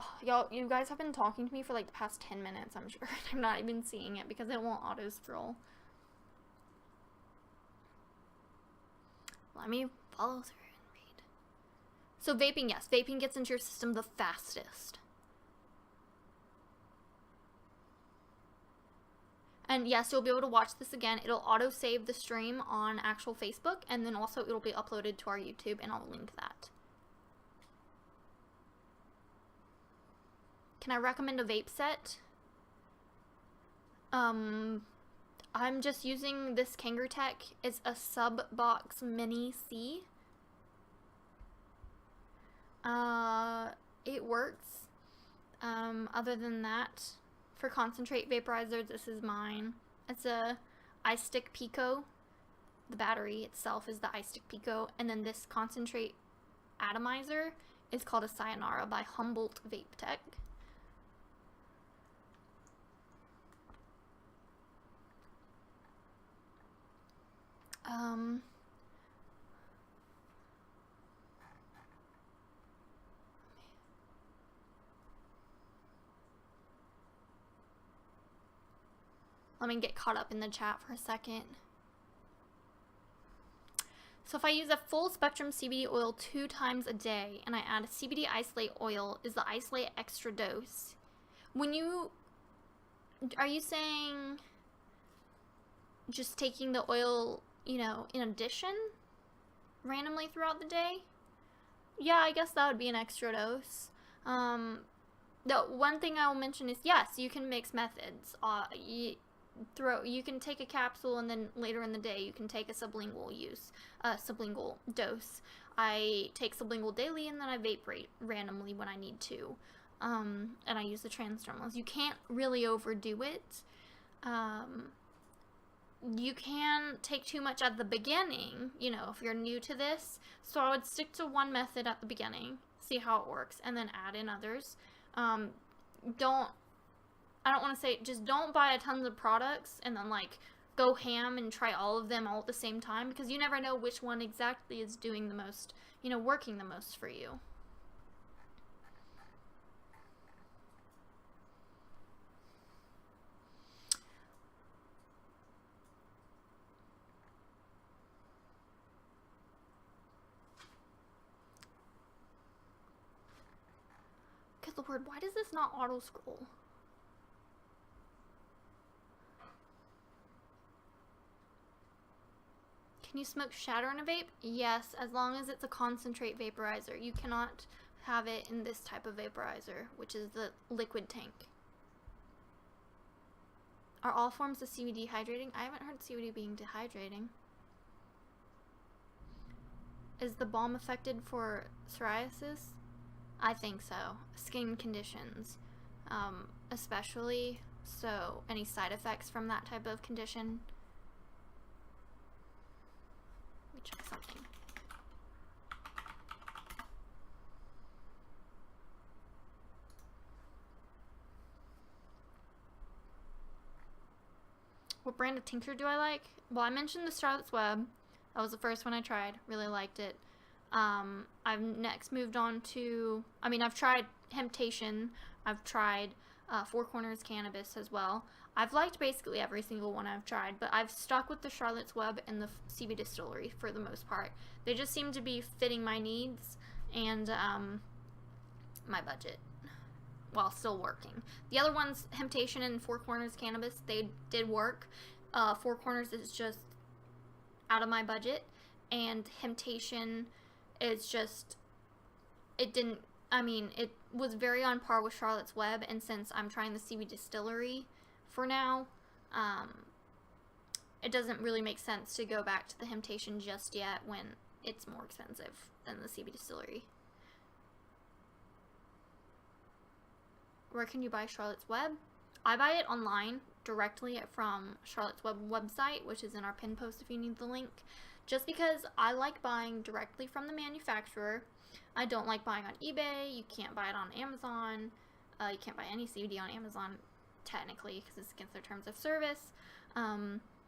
you guys have been talking to me for, like, the past 10 minutes, I'm sure. I'm not even seeing it because it won't auto-scroll. Let me follow through and read. So, vaping, yes. Vaping gets into your system the fastest. And yes, you'll be able to watch this again. It'll auto-save the stream on actual Facebook, and then also it'll be uploaded to our YouTube, and I'll link that. Can I recommend a vape set? I'm just using this Kangaroo-Tech. It's a Subbox Mini C. It works. Other than that, for concentrate vaporizer, this is mine. It's a iStick Pico. The battery itself is the iStick Pico, and then this concentrate atomizer is called a Sayonara by Humboldt Vape Tech. Let me get caught up in the chat for a second. So if I use a full spectrum CBD oil 2 times a day and I add a CBD isolate oil, is the isolate extra dose? Are you saying just taking the oil, you know, in addition randomly throughout the day? Yeah, I guess that would be an extra dose. The one thing I will mention is, yes, you can mix methods. You can take a capsule and then later in the day you can take a sublingual dose. I take sublingual daily and then I vape randomly when I need to. And I use the Transdermals. You can't really overdo it. You can take too much at the beginning, you know, if you're new to this. So I would stick to one method at the beginning, see how it works, and then add in others. I don't want to say, just don't buy a tons of products and then, like, go ham and try all of them all at the same time, because you never know which one exactly is doing the most, you know, working the most for you. Good Lord, why does this not auto-scroll? Can you smoke shatter in a vape? Yes, as long as it's a concentrate vaporizer. You cannot have it in this type of vaporizer, which is the liquid tank. Are all forms of CBD hydrating? I haven't heard CBD being dehydrating. Is the balm affected for psoriasis? I think so. Skin conditions, especially. So, any side effects from that type of condition? Let me check something. What brand of tincture do I like? Well, I mentioned the Charlotte's Web. That was the first one I tried. Really liked it. I've next moved on to, I've tried Hemptation. I've tried Four Corners Cannabis as well. I've liked basically every single one I've tried, but I've stuck with the Charlotte's Web and the CB Distillery for the most part. They just seem to be fitting my needs and my budget while still working. The other ones, Hemptation and Four Corners Cannabis, they did work. Four Corners is just out of my budget, and Hemptation is just, it was very on par with Charlotte's Web, and since I'm trying the CB Distillery for now, it doesn't really make sense to go back to the Hemptation just yet when it's more expensive than the CB Distillery. Where can you buy Charlotte's Web? I buy it online directly from Charlotte's Web website, which is in our pin post if you need the link, just because I like buying directly from the manufacturer. I don't like buying on eBay. You can't buy it on Amazon. You can't buy any CBD on Amazon technically because it's against their terms of service.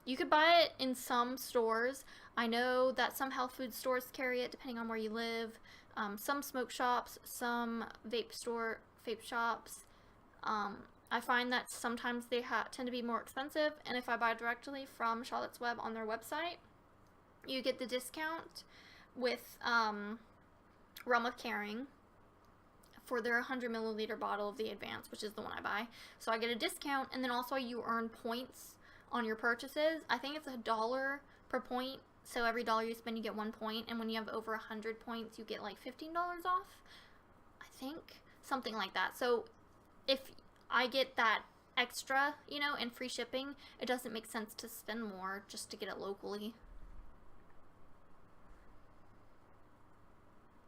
You could buy it in some stores. I know that some health food stores carry it depending on where you live. Some smoke shops, some vape shops. I find that sometimes they tend to be more expensive, and if I buy directly from Charlotte's Web on their website, you get the discount with Realm of Caring for their 100 milliliter bottle of the Advanced, which is the one I buy. So I get a discount, and then also you earn points on your purchases. I think it's $1 per point, so every dollar you spend you get 1 point, and when you have over 100 points you get like $15 off, I think, something like that. So if I get that extra, and free shipping, it doesn't make sense to spend more just to get it locally.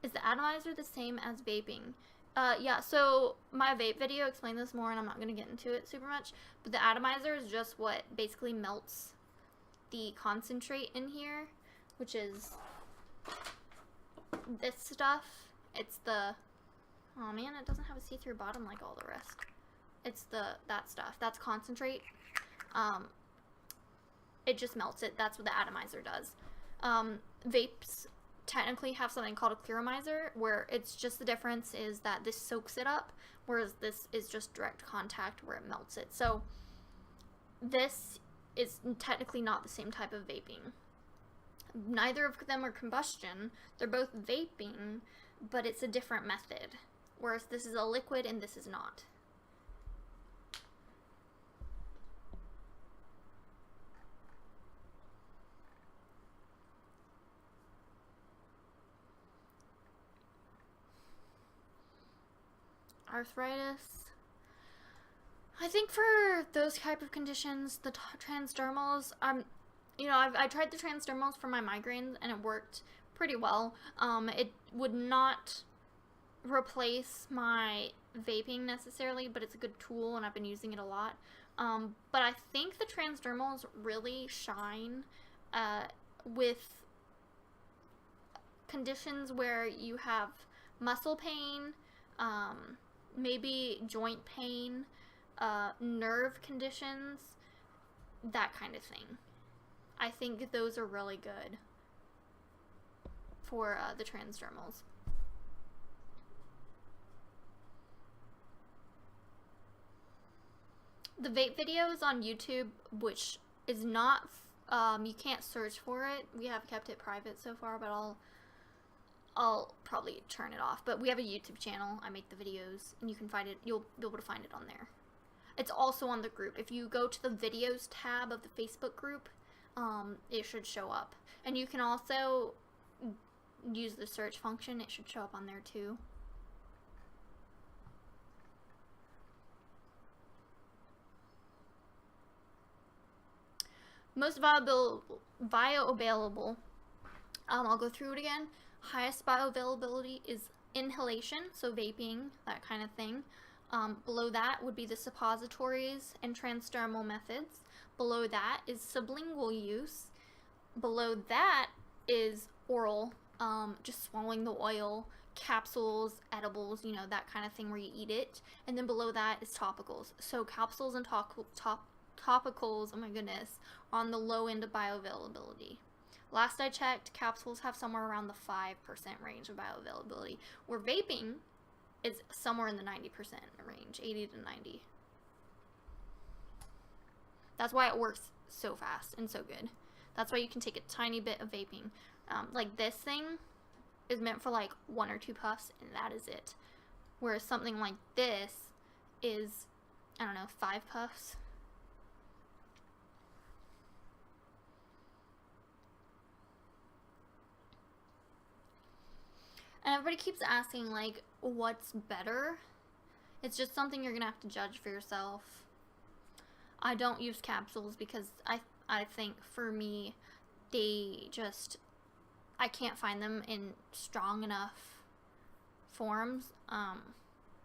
Is the atomizer the same as vaping? Yeah, so my vape video explained this more, and I'm not going to get into it super much, but the atomizer is just what basically melts the concentrate in here, which is this stuff. It's the, oh man, it doesn't have a see-through bottom like all the rest. It's that stuff. That's concentrate. It just melts it. That's what the atomizer does. Vapes technically have something called a clearomizer, where it's just, the difference is that this soaks it up, whereas this is just direct contact where it melts it. So this is technically not the same type of vaping. Neither of them are combustion. They're both vaping, but it's a different method, whereas this is a liquid and this is not. Arthritis. I think for those type of conditions, the transdermals, I tried the transdermals for my migraines and it worked pretty well. It would not replace my vaping necessarily, but it's a good tool and I've been using it a lot. But I think the transdermals really shine with conditions where you have muscle pain, maybe joint pain, nerve conditions, that kind of thing. I think those are really good for the transdermals. The vape videos on YouTube, which is not, you can't search for it. We have kept it private so far, but I'll probably turn it off. But we have a YouTube channel. I make the videos, and you can find it. You'll be able to find it on there. It's also on the group. If you go to the videos tab of the Facebook group, it should show up. And you can also use the search function. It should show up on there too. Most bioavailable, I'll go through it again. Highest bioavailability is inhalation, so vaping, that kind of thing. Below that would be the suppositories and transdermal methods. Below that is sublingual use. Below that is oral, just swallowing the oil, capsules, edibles, that kind of thing where you eat it. And then below that is topicals. So capsules and topicals, oh my goodness, are on the low end of bioavailability. Last I checked, capsules have somewhere around the 5% range of bioavailability, where vaping is somewhere in the 90% range, 80 to 90. That's why it works so fast and so good. That's why you can take a tiny bit of vaping. Like this thing is meant for like 1 or 2 puffs, and that is it. Whereas something like this is, I don't know, 5 puffs. And everybody keeps asking, like, what's better? It's just something you're gonna have to judge for yourself. I don't use capsules because I think for me, they just, I can't find them in strong enough forms.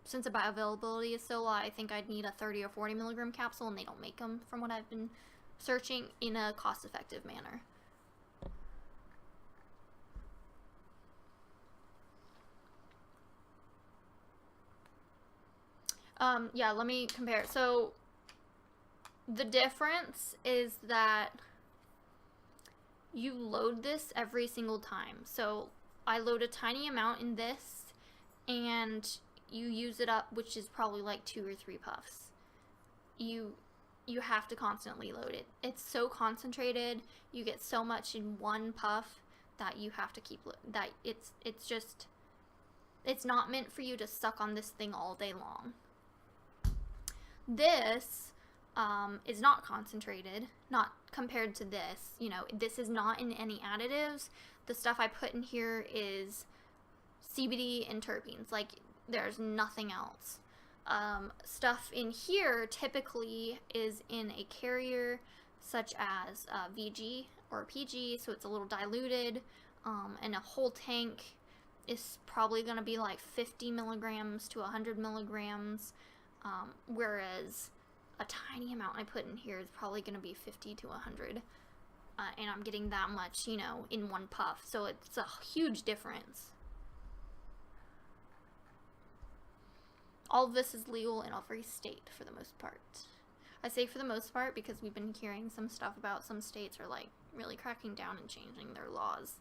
Since the bioavailability is so low, I think I'd need a 30 or 40 milligram capsule, and they don't make them from what I've been searching in a cost-effective manner. Yeah, let me compare. So the difference is that you load this every single time. So I load a tiny amount in this, and you use it up, which is probably like 2 or 3 puffs. You have to constantly load it. It's so concentrated. You get so much in one puff that you have to keep that it's just, it's not meant for you to suck on this thing all day long. This is not concentrated, not compared to this. You know, this is not in any additives. The stuff I put in here is CBD and terpenes. Like, there's nothing else. Stuff in here typically is in a carrier such as VG or PG, so it's a little diluted, and a whole tank is probably going to be like 50 milligrams to 100 milligrams, whereas a tiny amount I put in here is probably going to be 50 to 100, and I'm getting that much, you know, in one puff, so it's a huge difference. All of this is legal in every state for the most part. I say for the most part because we've been hearing some stuff about some states are like really cracking down and changing their laws.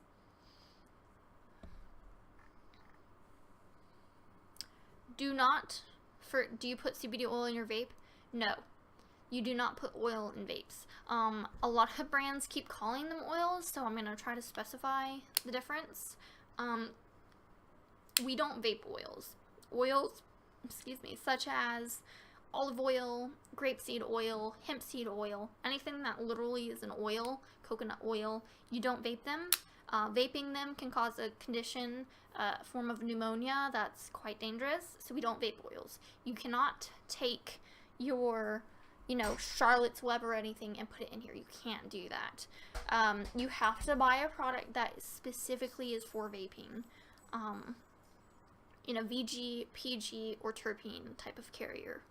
Do you put CBD oil in your vape? No. You do not put oil in vapes. A lot of brands keep calling them oils, so I'm going to try to specify the difference. We don't vape oils. Oils, such as olive oil, grapeseed oil, hemp seed oil, anything that literally is an oil, coconut oil, you don't vape them. Vaping them can cause a condition, form of pneumonia that's quite dangerous, so we don't vape oils. You cannot take your, you know, Charlotte's Web or anything and put it in here. You can't do that. You have to buy a product that specifically is for vaping. In a VG, PG, or terpene type of carrier.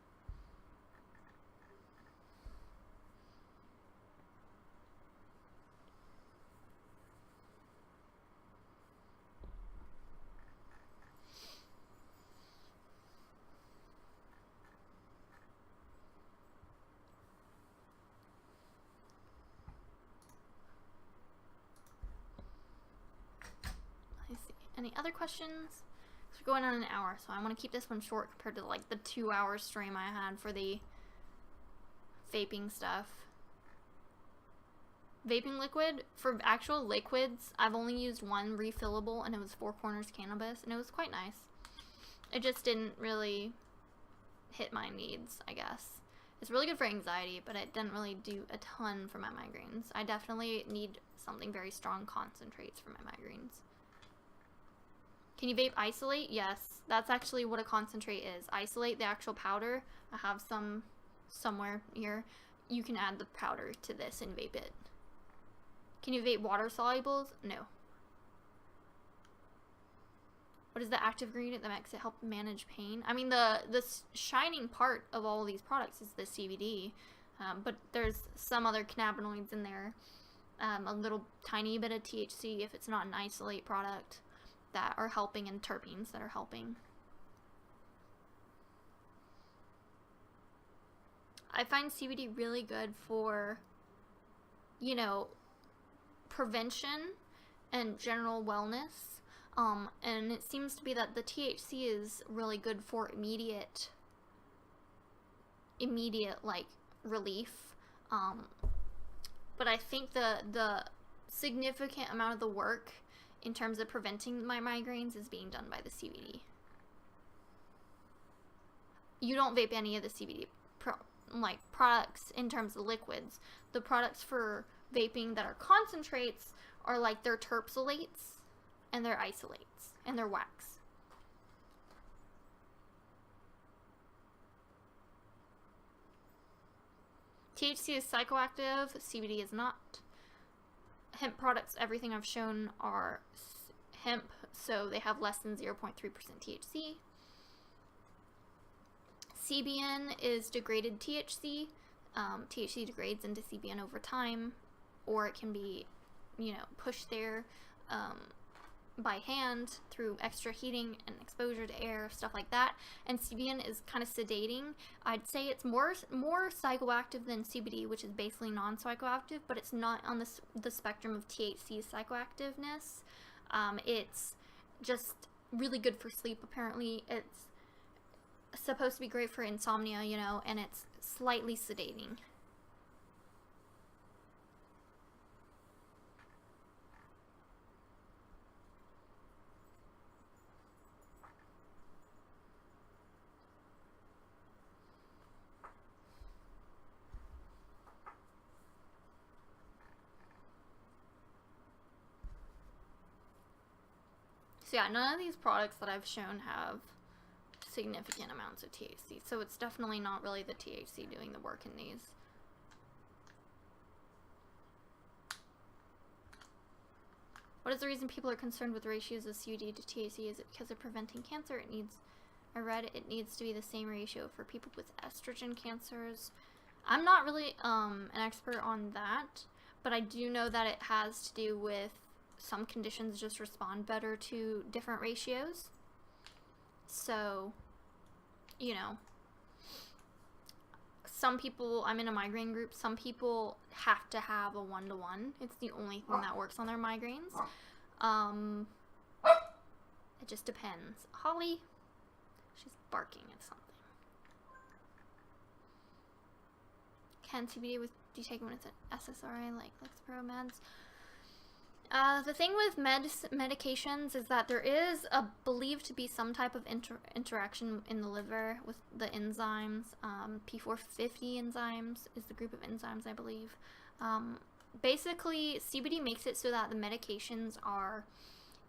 Let's see. Any other questions? We're going on an hour, so I want to keep this one short compared to like the 2-hour stream I had for the vaping stuff. Vaping liquid, for actual liquids, I've only used one refillable, and it was Four Corners Cannabis, and it was quite nice. It just didn't really hit my needs, I guess. It's really good for anxiety, but it didn't really do a ton for my migraines. I definitely need something very strong concentrates for my migraines. Can you vape isolate? Yes, that's actually what a concentrate is. Isolate, the actual powder. I have some somewhere here. You can add the powder to this and vape it. Can you vape water solubles? No. What is the active ingredient that makes it help manage pain? I mean, the shining part of all of these products is the CBD, but there's some other cannabinoids in there. A little tiny bit of THC if it's not an isolate product, that are helping, and terpenes that are helping. I find CBD really good for, you know, prevention and general wellness. And it seems to be that the THC is really good for immediate like relief. But I think the significant amount of the work in terms of preventing my migraines is being done by the CBD. You don't vape any of the CBD products in terms of liquids. The products for vaping that are concentrates are like their terpsolates and their isolates and their wax. THC is psychoactive, CBD is not. Hemp products, everything I've shown are hemp, so they have less than 0.3% THC. CBN is degraded THC. THC degrades into CBN over time, or it can be, pushed there by hand through extra heating and exposure to air, stuff like that. And CBN is kind of sedating. I'd say it's more psychoactive than CBD, which is basically non-psychoactive, but it's not on the spectrum of THC psychoactiveness. It's just really good for sleep, apparently. It's supposed to be great for insomnia, and it's slightly sedating. So yeah, none of these products that I've shown have significant amounts of THC, so it's definitely not really the THC doing the work in these. What is the reason people are concerned with ratios of CBD to THC? Is it because of preventing cancer? I read it needs to be the same ratio for people with estrogen cancers. I'm not really an expert on that, but I do know that it has to do with some conditions just respond better to different ratios. So, some people, I'm in a migraine group, some people have to have a 1-to-1. It's the only thing that works on their migraines. It just depends. Holly, she's barking at something. Can CBD do you take it when it's an SSRI, like Lexapro meds? The thing with medications is that there is believed to be some type of interaction in the liver with the enzymes. P450 enzymes is the group of enzymes, I believe. Basically, CBD makes it so that the medications are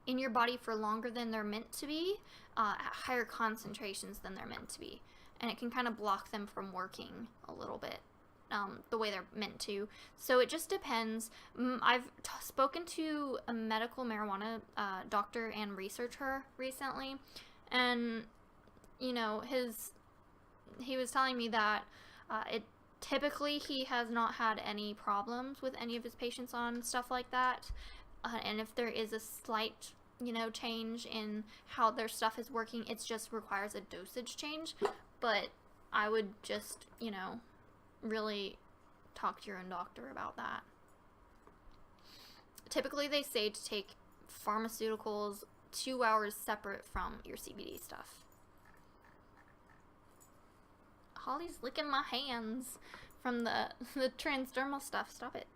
in your body for longer than they're meant to be, at higher concentrations than they're meant to be. And it can kind of block them from working a little bit. The way they're meant to. So it just depends. I've spoken to a medical marijuana doctor and researcher recently, and he was telling me that typically he has not had any problems with any of his patients on stuff like that, and if there is a slight change in how their stuff is working, it just requires a dosage change. But I would just really talk to your own doctor about that. Typically they say to take pharmaceuticals 2 hours separate from your CBD stuff. Holly's licking my hands from the transdermal stuff. Stop it.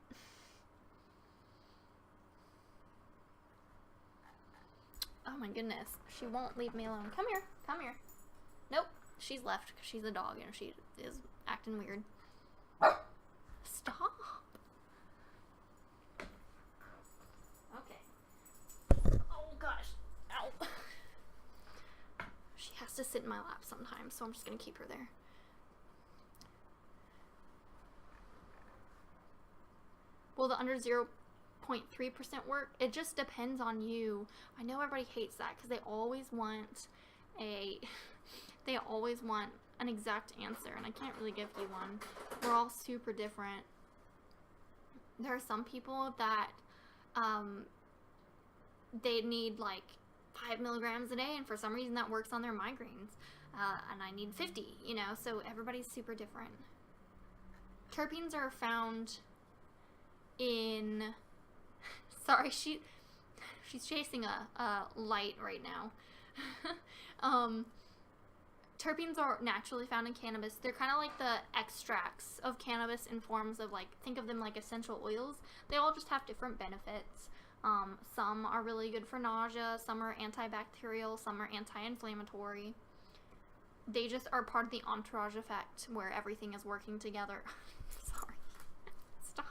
Oh my goodness. She won't leave me alone. Come here. Come here. Nope. She's left because she's a dog and she is acting weird. Stop. Okay. Oh gosh. Ow. She has to sit in my lap sometimes, so I'm just gonna keep her there. Will the under 0.3% work? It just depends on you. I know everybody hates that because they always want an exact answer, and I can't really give you one. We're all super different. There are some people that they need like 5 milligrams a day, and for some reason that works on their migraines, and I need 50, so everybody's super different. Terpenes are found in Sorry, she's chasing a light right now. Terpenes are naturally found in cannabis. They're kind of like the extracts of cannabis in forms of, like, think of them like essential oils. They all just have different benefits. Some are really good for nausea, some are antibacterial, some are anti-inflammatory. They just are part of the entourage effect where everything is working together. Sorry. Stop.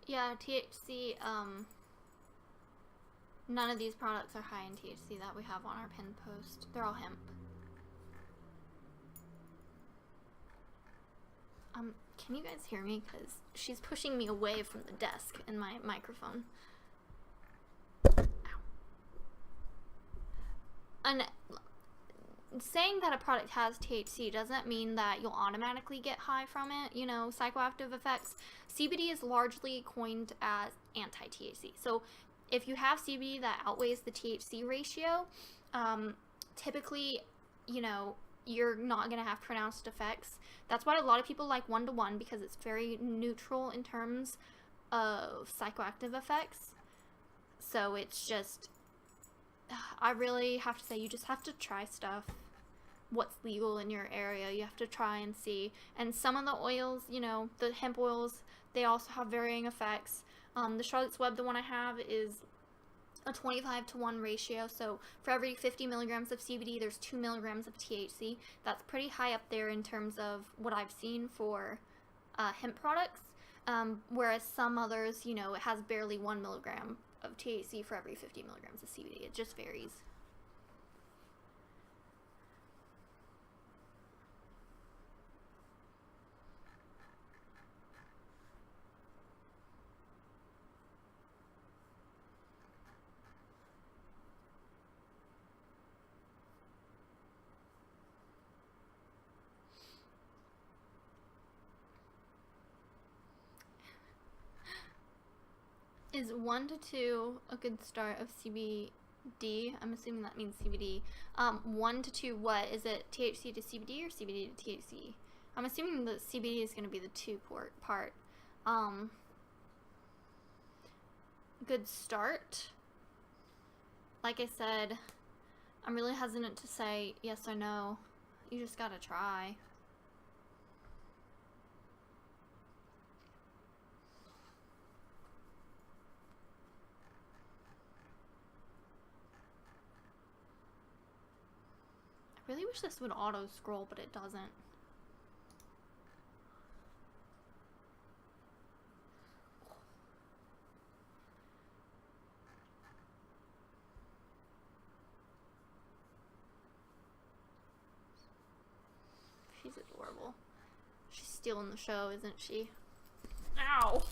Yeah, THC, none of these products are high in THC that we have on our pinned post. They're all hemp. Can you guys hear me? Because she's pushing me away from the desk and my microphone. Ow. And saying that a product has THC doesn't mean that you'll automatically get high from it, you know, psychoactive effects. CBD is largely coined as anti-THC. So if you have CBD that outweighs the THC ratio, typically, you know, you're not going to have pronounced effects. That's why a lot of people like 1-to-1, because it's very neutral in terms of psychoactive effects. So it's just, I really have to say, you just have to try stuff. What's legal in your area, you have to try and see. And some of the oils, you know, the hemp oils, they also have varying effects. The Charlotte's Web, the one I have, is a 25-to-1 ratio. So for every 50 milligrams of CBD, there's 2 milligrams of THC. That's pretty high up there in terms of what I've seen for hemp products. Whereas some others, you know, it has barely 1 milligram of THC for every 50 milligrams of CBD. It just varies. Is 1 to 2 a good start of CBD? I'm assuming that means CBD. 1 to 2 what? Is it THC to CBD or CBD to THC? I'm assuming the CBD is going to be the 2 part. Good start. Like I said, I'm really hesitant to say yes or no. You just gotta try. I really wish this would auto scroll, but it doesn't. She's adorable. She's stealing the show, isn't she? Ow!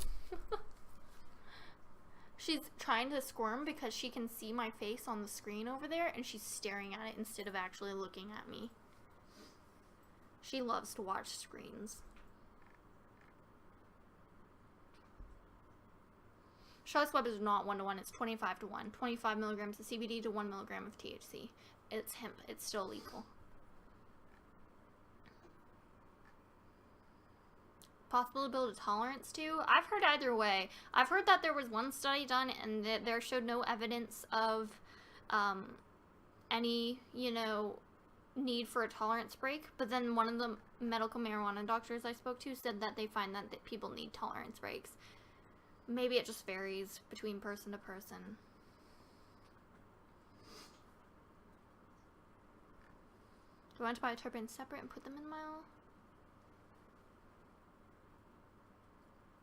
She's trying to squirm because she can see my face on the screen over there, and she's staring at it instead of actually looking at me. She loves to watch screens. Charlotte's Web is not 1-to-1, it's 25-to-1. 25 milligrams of CBD to 1 milligram of THC. It's hemp, it's still legal. Possible to build a tolerance to? I've heard either way. I've heard that there was one study done and that there showed no evidence of any, you know, need for a tolerance break. But then one of the medical marijuana doctors I spoke to said that they find that people need tolerance breaks. Maybe it just varies between person to person. Do I want to buy terpenes separate and put them in my oil?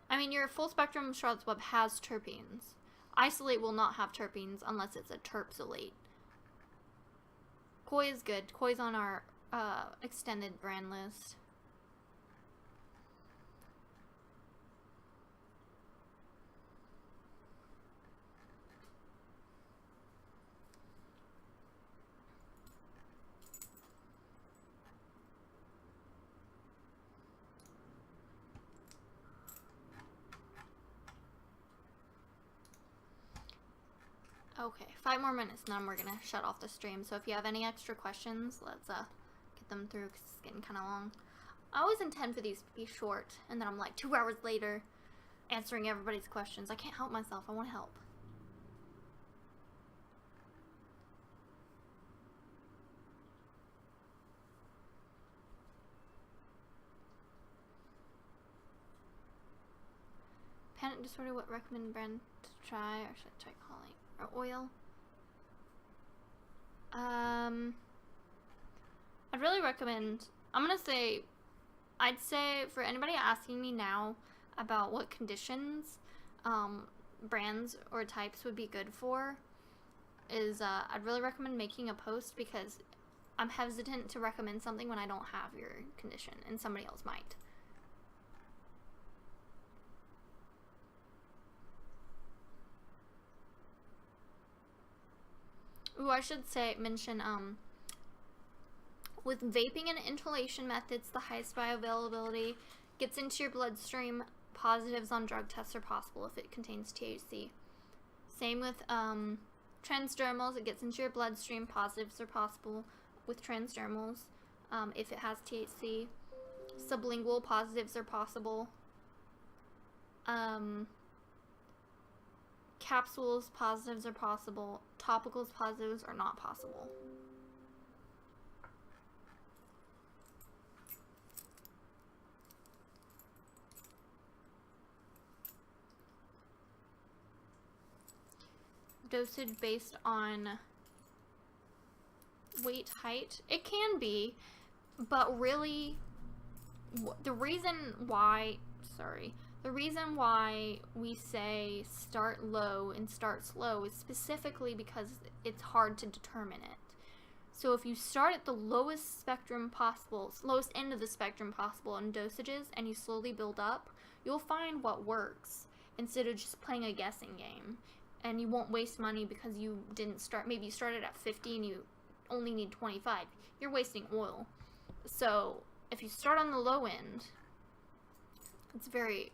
I mean, your full spectrum Charlotte's Web has terpenes. Isolate will not have terpenes unless it's a terpsolate. Koi is good. Koi's on our extended brand list. Okay, 5 more minutes and then we're gonna shut off the stream. So if you have any extra questions, let's get them through because it's getting kind of long. I always intend for these to be short, and then I'm like 2 hours later answering everybody's questions. I can't help myself. I want to help. Panic disorder, what recommend brand to try, or should I try calling or oil? I'd really recommend, I'd say for anybody asking me now about what conditions brands or types would be good for, is I'd really recommend making a post, because I'm hesitant to recommend something when I don't have your condition and somebody else might. Ooh, I should mention, with vaping and inhalation methods, the highest bioavailability gets into your bloodstream. Positives on drug tests are possible if it contains THC. Same with transdermals, it gets into your bloodstream. Positives are possible with transdermals if it has THC. Sublingual, positives are possible. Capsules, positives are possible. Topicals, positives are not possible. Dosage based on weight, height. It can be, but really, the reason why we say start low and start slow is specifically because it's hard to determine it. So if you start at the lowest spectrum possible, lowest end of the spectrum possible in dosages, and you slowly build up, you'll find what works instead of just playing a guessing game. And you won't waste money because you didn't start, maybe you started at 50 and you only need 25. You're wasting oil. So if you start on the low end, it's very,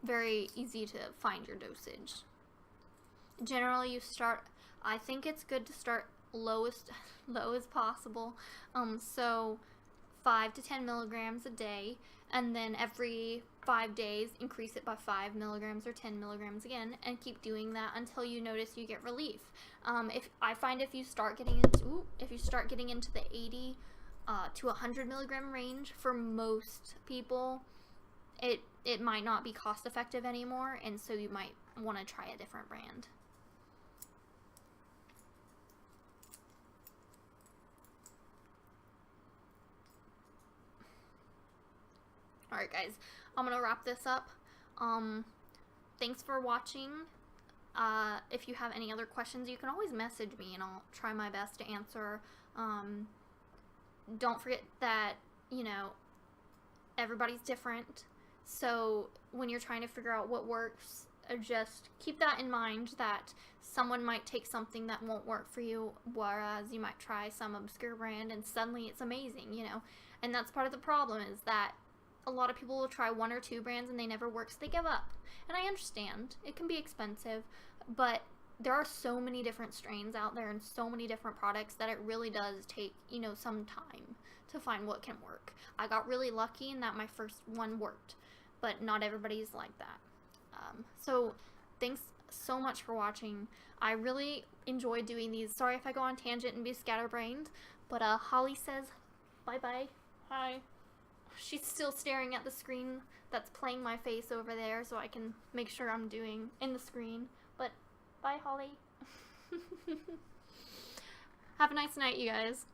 very easy to find your dosage. Generally, I think it's good to start low as possible. So 5 to 10 milligrams a day, and then every 5 days increase it by 5 milligrams or 10 milligrams again, and keep doing that until you notice you get relief. If you start getting into the 80 to 100 milligram range, for most people, it might not be cost effective anymore, and so you might want to try a different brand. Alright guys, I'm gonna wrap this up. Thanks for watching. If you have any other questions, you can always message me and I'll try my best to answer. Don't forget that, everybody's different. So when you're trying to figure out what works, just keep that in mind, that someone might take something that won't work for you, whereas you might try some obscure brand and suddenly it's amazing, And that's part of the problem, is that a lot of people will try 1 or 2 brands and they never work, so they give up. And I understand, it can be expensive, but there are so many different strains out there and so many different products that it really does take, some time to find what can work. I got really lucky in that my first one worked, but not everybody's like that. So thanks so much for watching. I really enjoy doing these. Sorry if I go on tangent and be scatterbrained, but Holly says bye-bye. Hi. She's still staring at the screen that's playing my face over there, so I can make sure I'm doing in the screen. But bye, Holly. Have a nice night, you guys.